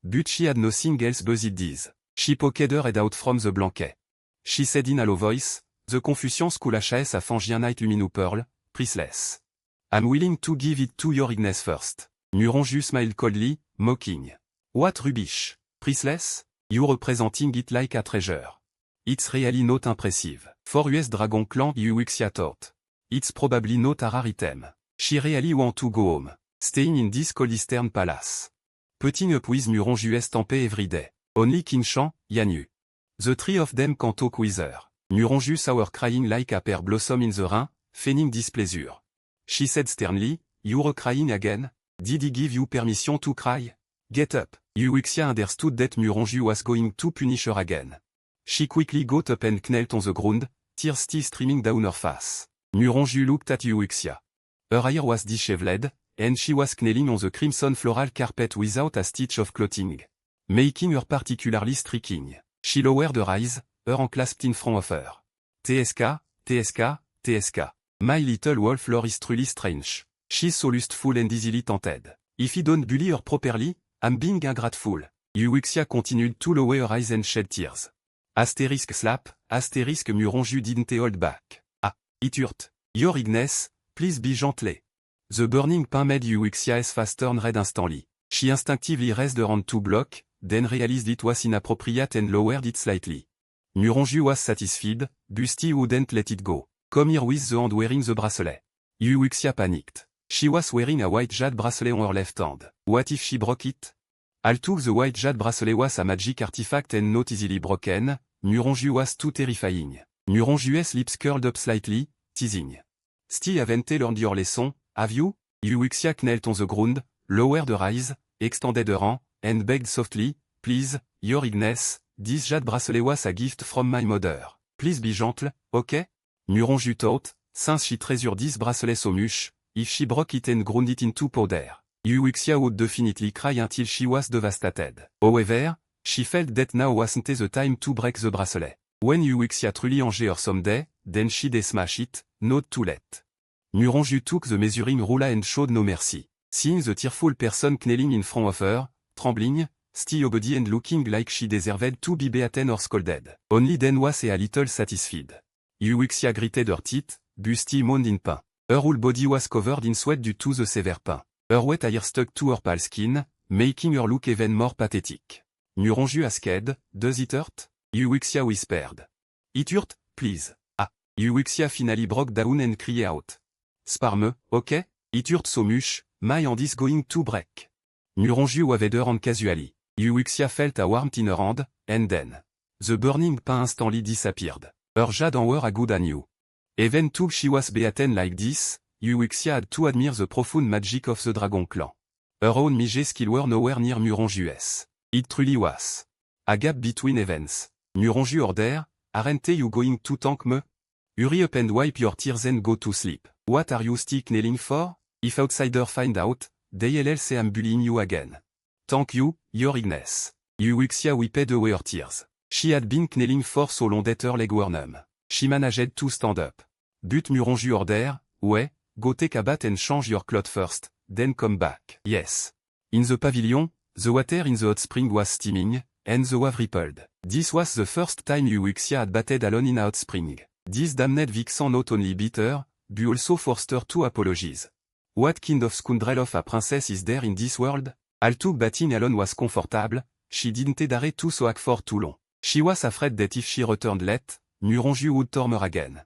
but she had nothing else but this. She poked her head out from the blanket. She said in a low voice, the Confucian school HS a Fangianite Luminu Pearl, priceless. I'm willing to give it to your Ignes first. Muronju smiled coldly, mocking. What rubbish, priceless? You representing it like a treasure. It's really not impressive. For US Dragon Clan Yuuxia thought. It's probably not a rare item. She really want to go home. Staying in this cold eastern palace. Putting up with Muronju Stampé every day. Only King Shan, Yanyu. The three of them can talk with her. Muronju saw her crying like a pear blossom in the rain, feigning displeasure. She said sternly, you're crying again? Did he give you permission to cry? Get up. Yuuxia understood that Muronju was going to punish her again. She quickly got up and knelt on the ground, tears still streaming down her face. Muronju looked at Yuuxia. Her hair was disheveled, and she was kneeling on the crimson floral carpet without a stitch of clothing, making her particularly striking. She lowered her eyes, her hand clasped in front of her. TSK, TSK, TSK. My little wolf lore is truly strange. She's so lustful and easily tempted. If he don't bully her properly, I'm being ungrateful. Yuuxia continued to lower her eyes and shed tears. Asterisk slap, asterisk Muronju didn't hold back. Ah, it hurt. Your Ignes, please be gently. The burning pain made Yuuxia's face turn red instantly. She instinctively raised her hand to block, then realized it was inappropriate and lowered it slightly. Muronju was satisfied, Busty wouldn't let it go. Come here with the hand wearing the bracelet. Yuuxia panicked. She was wearing a white jade bracelet on her left hand. What if she broke it? Although the white jade bracelet was a magic artifact and not easily broken, Muronju was too terrifying. Muronju's lips curled up slightly, teasing. Still haven't learned your lesson, have you? Yuuxia knelt on the ground, lowered her eyes, extended her hand, and begged softly, please, your Ignes, this jade bracelet was a gift from my mother. Please be gentle, okay? Muronju thought, since she treasured this bracelet so much, if she broke it and ground it into powder, Yuuxia would definitely cry until she was devastated. However, she felt that now wasn't the time to break the bracelet. When Yuuxia truly enjoyed her someday, then she'd smash it, not too late. Muronju took the measuring ruler and showed no mercy. Seeing the tearful person kneeling in front of her, trembling, still body and looking like she deserved to be beaten or scolded. Only then was a little satisfied. Yuuxia gritted her teeth, Busty moaned in pain. Her whole body was covered in sweat due to the severe pain. Her wet hair stuck to her pale skin, making her look even more pathetic. Muronju asked, does it hurt? Yuuxia whispered. It hurt, please. Ah. Yuuxia finally broke down and cried out. Spare me, okay? It hurt so much, my hand is going to break. Muronju waved her hand casually. Yuuxia felt a warmth in her hand, and then the burning pain instantly disappeared. Her jade hand were a good anew. Even though she was beaten like this, Yuuxia had to admire the profound magic of the Dragon Clan. Her own magic skill were nowhere near Muronju's. It truly was a gap between events. Muronju ordered, aren't you going to thank me? Hurry up and wipe your tears and go to sleep. What are you still kneeling for? If outsiders find out, they'll say I'm bullying you again. Thank you, your Ignes. Yuuxia wiped away her tears. She had been kneeling for so long that her legs were numb. She managed to stand up. But Muronju ordered, ouais, go take a bath and change your clothes first, then come back. Yes. In the pavilion, the water in the hot spring was steaming, and the wave rippled. This was the first time Yuuxia had bathed alone in a hot spring. This damned vixen not only beat her, but also forced her to apologize. What kind of scoundrel of a princess is there in this world? Although bathing alone was comfortable, she didn't dare to soak for too long. She was afraid that if she returned late, Muronju would torment her again.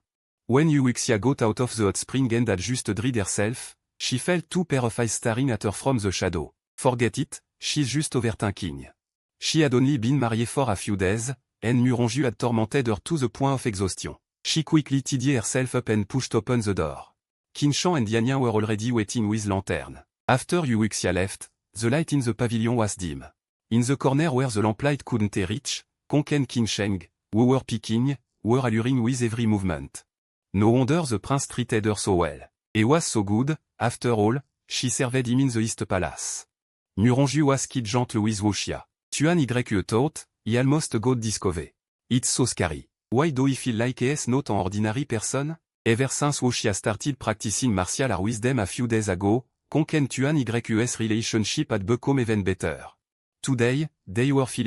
When Yuuxia got out of the hot spring and had just dried herself, she felt two pair of eyes staring at her from the shadow. Forget it, she's just overthinking. She had only been married for a few days, and Muronju had tormented her to the point of exhaustion. She quickly tidied herself up and pushed open the door. Qinshan and Yanyan were already waiting with lantern. After Yuuxia left, the light in the pavilion was dim. In the corner where the lamplight couldn't reach, Kong and Qinsheng, who were peeking, were alluring with every movement. No wonder the prince treated her so well. He was so good, after all, she served him in the East Palace. Muronju was kid gentle with Wuxia. Tuan Yu thought, he almost got discovered. It's so scary. Why do he feel like he's not an ordinary person? Ever since Wuxia started practicing martial art with them a few days ago, Kong and Tuan Yu's relationship had become even better. Today, they were feeling